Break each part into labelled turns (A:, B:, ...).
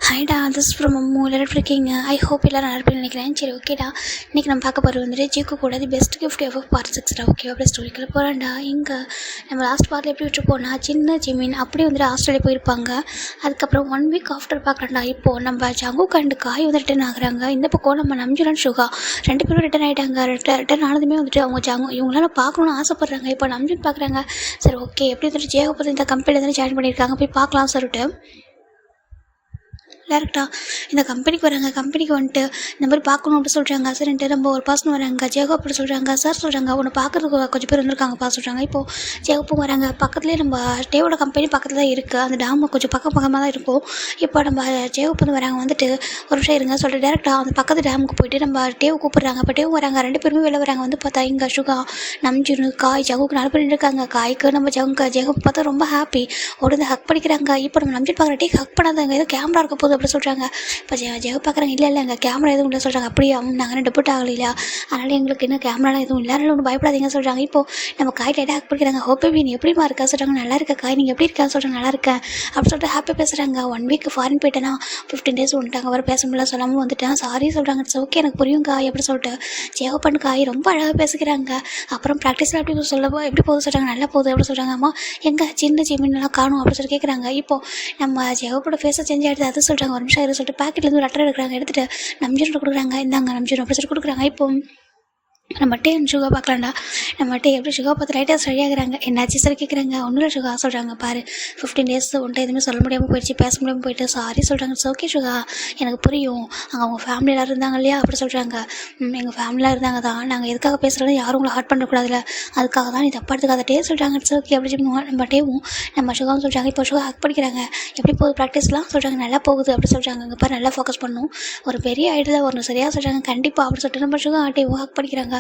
A: ஹாய்டா, this from Ammu. எல்லாரும் எப்படி இருக்கீங்க? ஐ ஹோப் எல்லோரும் நல்லா இருப்பீங்கன்னு நினைக்கிறேன். சரி, ஓகேடா. இன்றைக்கி நம்ம பார்க்க போகிறது வந்துட்டு ஜீக்கு கூட the best gift F part 6டா. ஓகே, அப்படியே ஸ்டோரிக்கில் போகிறான்டா. இங்கே நம்ம லாஸ்ட் பார்ட்டில் எப்படி விட்டுருப்போனா, சின்ன ஜிமின் அப்படியே வந்துட்டு ஆஸ்திரேலியா போயிருப்பாங்க. அதுக்கப்புறம் 1 வீக் ஆஃப்டர் பார்க்குறேன்டா. இப்போது நம்ம ஜங்குக் அண்ட் காய் வந்து ரிட்டர்ன் ஆகுறாங்க. இந்த பக்கம் நம்ம நம்ஜுன் சுகா 2 பேரும் ரிட்டர்ன் ஆகிட்டாங்க. ரிட்டர்ன் ஆனதுமே வந்துட்டு அவங்க இவங்களால பார்க்கணுன்னு ஆசைப்பட்றாங்க. இப்போ நம்ஜுன் பார்க்குறாங்க. சரி, ஓகே, எப்படி வந்துட்டு ஜேகப்பதி இந்த கம்பெனியில் தானே ஜாயின் பண்ணியிருக்காங்க, போய் பார்க்கலாம் சொல்லிட்டு டேரெக்டாக இந்த கம்பெனிக்கு வராங்க. கம்பெனிக்கு வந்துட்டு இந்த மாதிரி பார்க்கணும் அப்படி சொல்கிறாங்க. சரின்ட்டு நம்ம ஒரு பர்சன் வராங்க. ஜேகோ அப்படி சொல்கிறாங்க. சார் சொல்கிறாங்க, உன்னை பார்க்குறதுக்கு கொஞ்சம் பேர் வந்திருக்காங்கப்பா சொல்கிறாங்க. இப்போது ஜேகப்பும் வராங்க. பக்கத்துலேயே நம்ம டேவோட கம்பெனி பக்கத்தில் தான் இருக்குது. அந்த டேமு கொஞ்சம் பக்கமாக தான் இருக்கும். இப்போ நம்ம ஜேகப் வந்து வராங்க. வந்துட்டு ஒரு விஷயம் இருங்க சொல்லிட்டு டேரெக்டாக அந்த பக்கத்து டேமுக்கு போயிட்டு நம்ம டேவை கூப்பிட்றாங்க. இப்போ டேவும் வராங்க. 2 பேருமே வெளில வராங்க. வந்து பார்த்தா இங்கே சுகா, நம்ஜுனு, காய், ஜங்குக்கு 4 பேர் இருக்காங்க. காய்க்கு நம்ம ஜேகப் பார்த்தா ரொம்ப ஹாப்பி. உடனே ஹக் பண்ணிக்கிறாங்க. இப்போ நம்ம நம்ஜுன் பார்க்குற டே ஹக் பண்ணாதாங்க, ஏதோ கேமரா இருக்க போகுது அப்படி சொல்கிறாங்க. இப்போ ஜெக பார்க்குறாங்க. இல்லை எங்கள் கேமரா எதுவும் இல்லை சொல்கிறாங்க. அப்படியே நாங்கள் டெபியூட் ஆகலையா, அதனால் எங்களுக்கு இன்னும் கேமராலாம் எதுவும் இல்லை, அதனால ஒன்றும் பயப்படாதீங்க சொல்கிறாங்க. இப்போது நம்ம காய் டைட்டாக ஹக் பண்ணிக்கிறாங்க. ஹோப் பேபி நீ எப்படிமா இருக்கா சொல்கிறாங்க. நல்லா இருக்கா காய், நீங்கள் எப்படி இருக்கான்னு சொல்கிறாங்க. நல்லா இருக்கேன் அப்படி சொல்லிட்டு ஹாப்பியாக பேசுகிறாங்க. 1 வீக் ஃபாரின் போயிட்டேன்னா 15 days வந்துட்டாங்க. வர பேச முடியல, சொல்லாமல் வந்துட்டேன், சாரி சொல்கிறாங்க. இட்ஸ் ஓகே, எனக்கு புரியும் காய் அப்படி சொல்லிட்டு ஜெக பண்ணு காய் ரொம்ப அழகாக பேசுகிறாங்க. அப்புறம் ப்ராக்டிஸில் எப்படி சொல்லப்போ எப்படி போகுது சொல்கிறாங்க. நல்லா போகுது அப்படி சொல்கிறாங்க. அம்மா எங்கள் சின்ன ஜிமின்லாம் காணும் அப்படி சொல்லி கேட்குறாங்க. இப்போது நம்ம ஜெகப்போட ஃபேஸை சேஞ்ச் ஆகிடுது. அது சொல்கிறாங்க. ஒரு நிமிஷம் சொல்லிட்டு பாக்கெட்லேருந்து ஒரு லெட்டர் எடுக்கிறாங்க. எடுத்துகிட்டு நம்ஜூன் கொடுக்குறாங்க. இந்தாங்க நம்ஜூன் அப்படி சொல்லி கொடுக்குறாங்க. இப்போ நம்ம டே சுகா பார்க்கலாம்டா. நம்ம டே எப்படி சுகா பார்த்து லைட்டாக ரெடியாகிறாங்க. என்னாச்சு சார் கேட்குறாங்க. ஒன்றும் இல்லை சுகா சொல்கிறாங்க. பாரு 15 days ஒன்றை எதுவுமே சொல்ல முடியாமல் போயிடுச்சு, பேச முடியாமல் போயிட்டு சாரி சொல்கிறாங்க. இட்ஸ் ஓகே சுகா, எனக்கு புரியும். அங்கே அவங்க ஃபேமிலி எல்லோரும் இருந்தாங்க இல்லையா அப்படி சொல்கிறாங்க. எங்கள் ஃபேமிலியாக இருந்தாங்க தான், நாங்கள் எதுக்காக பேசுகிறது யாரும் உங்களை ஹார்ட் பண்ணக்கூடாதுல்ல, அதுக்காக தான் நீ தப்பா எடுத்துக்காத டே சொல்கிறாங்க. இட்ஸ் ஓகே அப்படி நம்ம டேவும் நம்ம சுகாவும் சொல்கிறாங்க. இப்போ சுகா ஹக் படிக்கிறாங்க. எப்படி போகுது ப்ராக்டிஸ்லாம் சொல்கிறாங்க. நல்லா போகுது அப்படி சொல்கிறாங்க. இங்கே பாரு நல்லா ஃபோக்கஸ் பண்ணணும், ஒரு பெரிய ஐடியா வரணும் சரியாக சொல்கிறாங்க. கண்டிப்பாக அப்படி சொல்லிட்டு நம்ம சுகா டேவும் ஹக் படிக்கிறாங்க.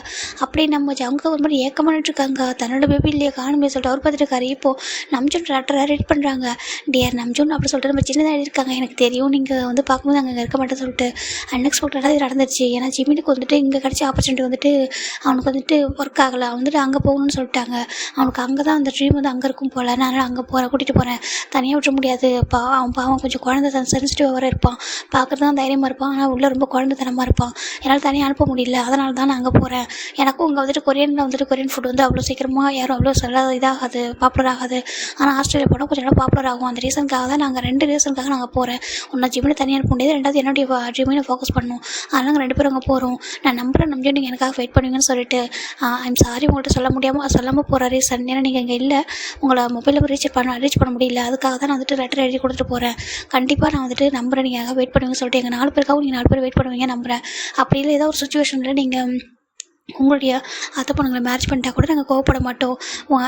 A: அப்படியே நம்ம ஜங்க ஒரு மாதிரி ஏக்கமானிட்டு இருக்காங்க. தன்னோட பேபி இல்லையா காணுமே சொல்லிட்டு அவர் பார்த்துட்டு இருக்காரு. இப்போது நம்ஜூன் லெட்டரை ரீட் பண்ணுறாங்க. டியர் நம்ஜூன் அப்படி சொல்லிட்டு நம்ம சின்னதாக இருக்காங்க. எனக்கு தெரியும் நீங்கள் வந்து பார்க்கும்போது அங்கே இருக்க மாட்டேன்னு சொல்லிட்டு அன்எக்ஸ்பெக்டடாக இது நடந்துருச்சு. ஏன்னா ஜிமினுக்கு வந்துட்டு இங்கே கிடச்ச ஆப்பர்ச்சுனிட்டி வந்துட்டு அவனுக்கு வந்துட்டு ஒர்க் ஆகலை. அவன் வந்துட்டு அங்கே போகணும்னு சொல்லிட்டாங்க. அவனுக்கு அங்கே தான் அந்த ட்ரீம் வந்து அங்கே இருக்கும் போல். நான் அங்கே கூட்டிகிட்டு போகிறேன், தனியாக விட முடியாது. அவன் பாவம் கொஞ்சம் குழந்தை சென்சிட்டிவாக வர இருப்பான், பார்க்குறது தான் தைரியமாக இருப்பான், ஆனால் உள்ளே ரொம்ப குழந்தைத்தனமாக இருப்பான். என்னால் தனியாக அனுப்ப முடியல, அதனால தான் நான் அங்கே போகிறேன். எனக்கும் இங்கே வந்துட்டு கொரியன் ஃபுட் வந்து அவ்வளோ சீக்கிரமாக யாரும் அவ்வளோ இதாகாது, பாப்புலர் ஆகாது. ஆனால் ஆஸ்திரேலியா போனால் கொஞ்சம் நல்லா பாப்புலர் ஆகும். அந்த ரீசனுக்காக தான் நாங்கள் 2 ரீசனுக்காக நாங்கள் போகிறேன். ஒன்று ஜிம்மில் தனியாக அனுப்ப முடியாது, 2வது என்னுடைய ஜிம்மில் ஃபோக்கஸ் பண்ணணும். அதனால் நாங்கள் 2 பேரும் அங்கே போகிறோம். நான் நம்புகிறேன் நம்பி நீங்கள் எனக்காக வெயிட் பண்ணுவீங்கன்னு சொல்லிட்டு ஐம் சாரி உங்கள்கிட்ட சொல்லாமல் போகிற ரீசன். ஏன்னா நீங்கள் இங்கே இல்லை, உங்களை மொபைலில் ரீச் பண்ண முடியல, அதுக்காக தான் நான் வந்துட்டு லெட்டர் எழுதி கொடுத்துட்டு போகிறேன். கண்டிப்பாக நான் வந்துட்டு நம்புகிறேன் நீங்கள் வெயிட் பண்ணுவீங்கன்னு சொல்லிட்டு எங்கள் 4 பேருக்காகவும் நீங்கள் 4 பேர் வெயிட் பண்ணுவீங்க நம்புகிறேன். அப்படி இல்லை ஏதோ ஒரு சுச்சுவேஷனில் நீங்கள் உங்களுடைய அத்தை பொண்ணுங்களை மேரேஜ் பண்ணிட்டா கூட நாங்கள் கோவப்பட மாட்டோம்.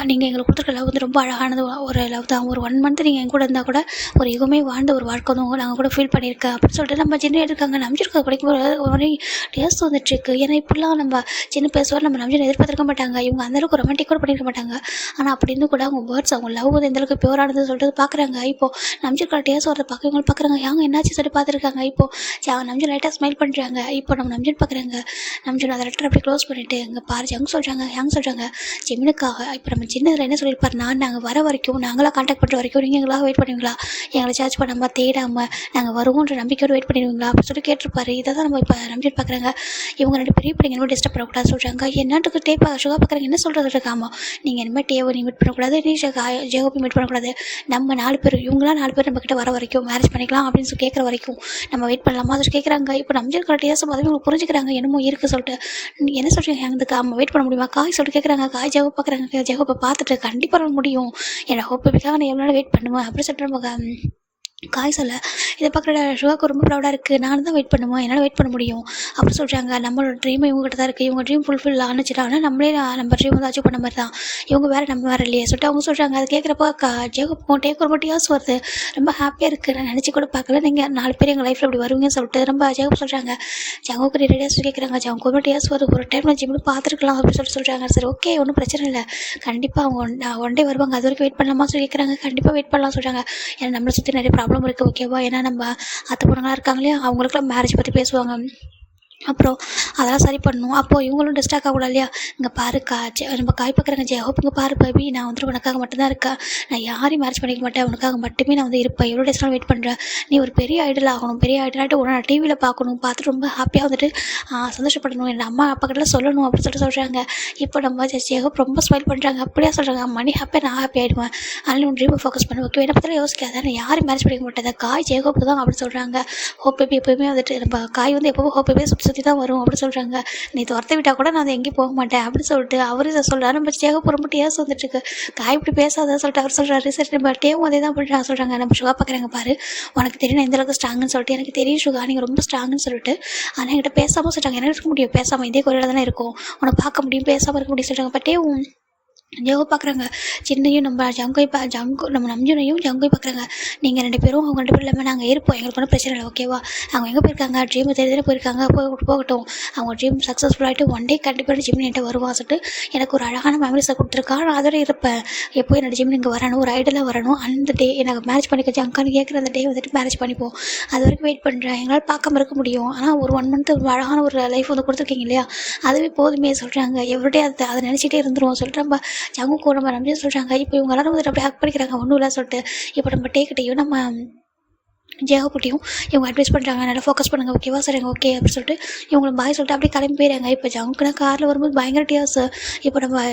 A: நீங்கள் எங்களுக்கு கொடுத்துருக்க லவ் வந்து ரொம்ப அழகானது ஒரு லவ் தான். ஒரு 1 month நீங்கள் என் கூட இருந்தால் கூட ஒரு யுகமே வாழ்ந்த ஒரு வாழ்க்கை வந்து நாங்கள் கூட ஃபீல் பண்ணியிருக்கேன் அப்படின்னு சொல்லிட்டு நம்ம சின்ன இருக்காங்க. நம்பிச்சிருக்க படிக்கும் ஒரு டேஸ்ட் வந்துட்டுருக்கு. ஏன்னா இப்படிலாம் நம்ம சின்ன பேசுவார் நம்ம நம்பிச்சு எதிர்பார்த்துருக்க மாட்டாங்க. இவங்க அந்தளவுக்கு ரொமான்டிக் கூட பண்ணியிருக்க மாட்டாங்க. ஆனால் அப்படி இருந்து கூட அவங்க வேர்ட்ஸ் அவங்க லவ் வந்து எந்தளவுக்கு பியூரானது சொல்லிட்டு பார்க்குறாங்க. இப்போது நம்பிச்சிருக்கிற டேஸ்ட் வரதை பார்க்க இவங்க பார்க்குறாங்க. யாங்க என்னாச்சு சொல்லி பார்த்துருக்காங்க. இப்போது நம்பிச்சு லைட்டாக ஸ்மைல் பண்ணுறாங்க. இப்போ நம்ம நம்பிச்சு பார்க்குறாங்க. நம்பிச்சு அந்த லெட்டர் அப்படி க்ளோஸ் பண்ணிட்டு இங்கே பாரு ஜங் சொல்கிறாங்க ஜெமினுக்காக. இப்போ நம்ம சின்னதில் என்ன சொல்லியிருப்பார், நாங்கள் வர வரைக்கும் நாங்களாக கான்டாக்ட் பண்ணுற வரைக்கும் நீங்கள் எங்களாக வெயிட் பண்ணுவீங்களா, எங்களை சார்ஜ் பண்ணாமல் தேடாமல் நாங்கள் வருவோன்ற நம்பிக்கையோடு வெயிட் பண்ணிடுவீங்களா அப்படி சொல்லி கேட்டிருப்பாரு. இதை தான் நம்ம இப்போ நம்பிட்டு பார்க்குறாங்க. இவங்க 2 பெரிய பிள்ளைங்க இனிமேல் டிஸ்டர்ப் பண்ணக்கூடாது சொல்கிறாங்க. என்னட்டுக்கு சுகா பார்க்குறாங்க. என்ன சொல்கிறது இருக்காமா, நீங்கள் இனிமேல் டேவை நீ மீட் பண்ணக்கூடாது, நீ ஜெகோப்பி மீட் பண்ணக்கூடாது. நம்ம 4 பேர் இவங்களாம் 4 பேர் நம்மக்கிட்ட வர வரைக்கும் மேரேஜ் பண்ணிக்கலாம் அப்படின்னு சொல்லி கேட்குற வரைக்கும் நம்ம வெயிட் பண்ணலாமா அதை கேட்குறாங்க. இப்போ நம்பிச்சிருக்கிற டேஸும் அதுவும் இவங்க புரிஞ்சுக்கிறாங்க என்னமோ இருக்குது சொல்லிட்டு. என்ன சொல்கிறீங்க அதுக்கு நம்ம வெயிட் பண்ண முடியுமா காய் சொல்லிட்டு கேட்குறாங்க. காய் ஜெகோ பார்க்குறாங்க. ஜெகோப்பை பார்த்துட்டு கண்டிப்பாக முடியும், என்னோட ஹோப்புக்காக நான் எவ்வளோ வெயிட் பண்ணுவேன் அப்படி சொல்லிட்டு நம்ம காய் சொல்ல இதை பார்க்குற சுகாவுக்கு ரொம்ப ப்ரௌடாக இருக்குது. நான் தான் வெயிட் பண்ணுவேன், என்னால் வெயிட் பண்ண முடியும் அப்படி சொல்கிறாங்க. நம்மளோட ட்ரீம் இவங்ககிட்ட தான் இருக்குது, இவங்க ட்ரீம் ஃபுல்ஃபில் ஆனிச்சிட்டா, ஆனால் நம்மளே நம்ம ட்ரீம் வந்து அச்சீவ் பண்ண மாதிரி தான், இவங்க வேறு நம்ம வேறு இல்லையே சொல்லிட்டு அவங்க சொல்கிறாங்க. அது கேட்குறப்ப ஜெகோப்புக்கும் டேக் ஒரு மட்டும் யோசி வருது. ரொம்ப ஹாப்பியாக இருக்குது, நான் நினச்சி கூட பார்க்கல நீங்கள் 4 பேர் எங்கள் லைஃப்பில் இப்படி வருவீங்கன்னு சொல்லிட்டு ரொம்ப ஜெகோப் சொல்கிறாங்க. ஜங்கோக்கு ரெடியாக கேட்குறாங்க. ஜங்க ஒரு மட்டும் யோசி வருது, ஒரு டைம் நான் ஜிம்மில் பார்த்துருக்கலாம் அப்படின்னு சொல்கிறாங்க. சரி ஓகே ஒன்றும் பிரச்சனை இல்லை, கண்டிப்பாக அவங்க ஒன் டே வருவாங்க, அது வரைக்கும் வெயிட் பண்ணலாமா சொல்லி கேட்குறாங்க. கண்டிப்பாக வெயிட் பண்ணலாம் சொல்கிறாங்க. ஏன்னா நம்மளை சுற்றி நிறைய ப்ராப்ளம் இருக்குது ஓகேவா. ஏன்னா நம்ம அத்தை பொண்ணுங்களாம் இருக்காங்க இல்லையா, அவங்களுக்குலாம் மேரேஜ் பற்றி பேசுவாங்க. அப்புறம் அதெல்லாம் சரி பண்ணணும். அப்போது இவங்களும் டிஸ்ட்ராக்ட் ஆகக்கூடாது இல்லையா? இங்கே பாருக்கா நம்ம காய் பார்க்குறாங்க ஜெயஹோப், இங்கே பாரு பேபி, நான் வந்துட்டு உனக்காக மட்டும்தான் இருக்கேன், நான் யாரையும் மேரேஜ் பண்ணிக்க மாட்டேன், உனக்காக மட்டுமே நான் வந்து இருப்பேன், எவ்வளோ டேஸ்லாம் வெயிட் பண்ணுறேன், நீ ஒரு பெரிய ஐடல் ஆகணும், பெரிய ஐடலாகிட்டு உன்னை நான் டிவியில் பார்க்கணும், பார்த்துட்டு ரொம்ப ஹாப்பியாக வந்துட்டு சந்தோஷப்படணும், என் அம்மா அப்பா கிட்ட சொல்லணும் அப்படின்னு சொல்லிட்டு சொல்கிறாங்க. இப்போ நம்ம ஜெயஹோப் ரொம்ப ஸ்மைல் பண்ணுறாங்க. அப்படியே சொல்கிறாங்க, மணி ஹாப்பியாக நான் ஹாப்பி ஆகிடுவேன், அதனால உன் ட்ரீமை ஃபோக்கஸ் பண்ண ஓகே, என்ன பற்றிலாம் யோசிக்காத, நான் யாரையும் மேரேஜ் பண்ணிக்க மாட்டேன், காய் ஜெயஹோப் தான் அப்படின்னு சொல்கிறாங்க. ஹோப் பேபி எப்போயுமே வந்துட்டு நம்ம காய் வந்து எப்போவும் ஹோப் பேபியே சுற்றி சுற்றி தான் வரும் அப்படின்னு சொல்கிறாங்க. நீ துரத்த விட்டால் கூட நான் அதை எங்கேயும் போக மாட்டேன் அப்படின்னு சொல்லிட்டு அவரு இதை சொல்கிறாரு. நம்ம ஜெயஹோப் ரொம்ப டேஸ் வந்துட்டுருக்கு, காய் இப்படி பேசாத சொல்லிட்டு அவர் சொல்கிறாரு. சரி நம்ம டேவும் அதே தான் பண்ணுறாங்க சொல்கிறாங்க. நம்ம சுகா பார்க்குறாங்க, பாரு உனக்கு தெரியும் நான் எந்த அளவுக்கு ஸ்ட்ராங்குன்னு சொல்லிட்டு, எனக்கு தெரியும் சுகா நீங்கள் ரொம்ப ஸ்ட்ராங்குன்னு சொல்லிட்டு, ஆனால் என்கிட்ட பேசாமல் சொல்லிட்டாங்க, என்ன இருக்க முடியும் பேசாமல், இதே கோயிலில் தானே இருக்கும், உன்னை பார்க்க முடியும் பேசாமல் இருக்க முடியும் சொல்கிறாங்க. பட்டேவும் ஜெகோ பார்க்குறாங்க, சின்னையும் நம்ம நம்ம நம்ஜுனையும் ஜங்கையும் பார்க்குறாங்க. நீங்கள் 2 பேரும் அவங்க 2 பேரும் இல்லாமல் நாங்கள் இருப்போம், எங்களுக்கு ஒன்றும் பிரச்சனை இல்லை ஓகேவா. அவங்க எங்கே போயிருக்காங்க, ட்ரீம் தேடி போயிருக்காங்க, போகட்டும், அவங்க ட்ரீம் சக்ஸஸ்ஃபுல் ஆகிட்டு ஒன் டே கண்டிப்பாக ஜிம்னி என்கிட்ட வருவா சொல்லிட்டு எனக்கு ஒரு அழகான மெமரிஸை கொடுத்துருக்கா, நான் அதோட இருப்பேன், எப்போ என்னோட ஜிம்னி இங்கே வரணும், ஒரு ஐடலாக வரணும், அந்த டே எனக்கு மேரேஜ் பண்ணிக்க ஜங்கான்னு கேட்குற அந்த டே வந்துட்டு மேரேஜ் பண்ணிப்போம், அது வரைக்கும் வெயிட் பண்ணுறேன், எங்களால் பார்க்காம இருக்க முடியும், ஆனால் ஒரு 1 மந்த் அழகான ஒரு லைஃப் வந்து கொடுத்துருக்கீங்க இல்லையா, அதுவே போதுமே சொல்கிறாங்க. எவ்ரிடே அதை நினச்சிட்டே இருந்துருவோம் சொல்லிட்டு நம்ம ஜங்குக்கும் நம்ம நம்பியும் சொல்கிறாங்க. இப்போ இவங்க எல்லாரும் வந்துட்டு அப்படியே ஹக் பண்ணிக்கிறாங்க, ஒன்றும் இல்லை சொல்லிட்டு. இப்போ நம்ம டேக்கிட்டையும் நம்ம ஜெயஹோப்கிட்டையும் இவங்க அட்வைஸ் பண்ணுறாங்க, நல்லா ஃபோக்கஸ் பண்ணுங்கள் ஓகேவா, சரிங்க ஓகே அப்படின்னு சொல்லிட்டு இவங்களை பாய் சொல்லிட்டு அப்படியே கிளம்பி போயிடுறாங்க. இப்போ ஜங்குக்குனா காரில் வரும்போது பயங்கர டியாஸ். இப்போ நம்ம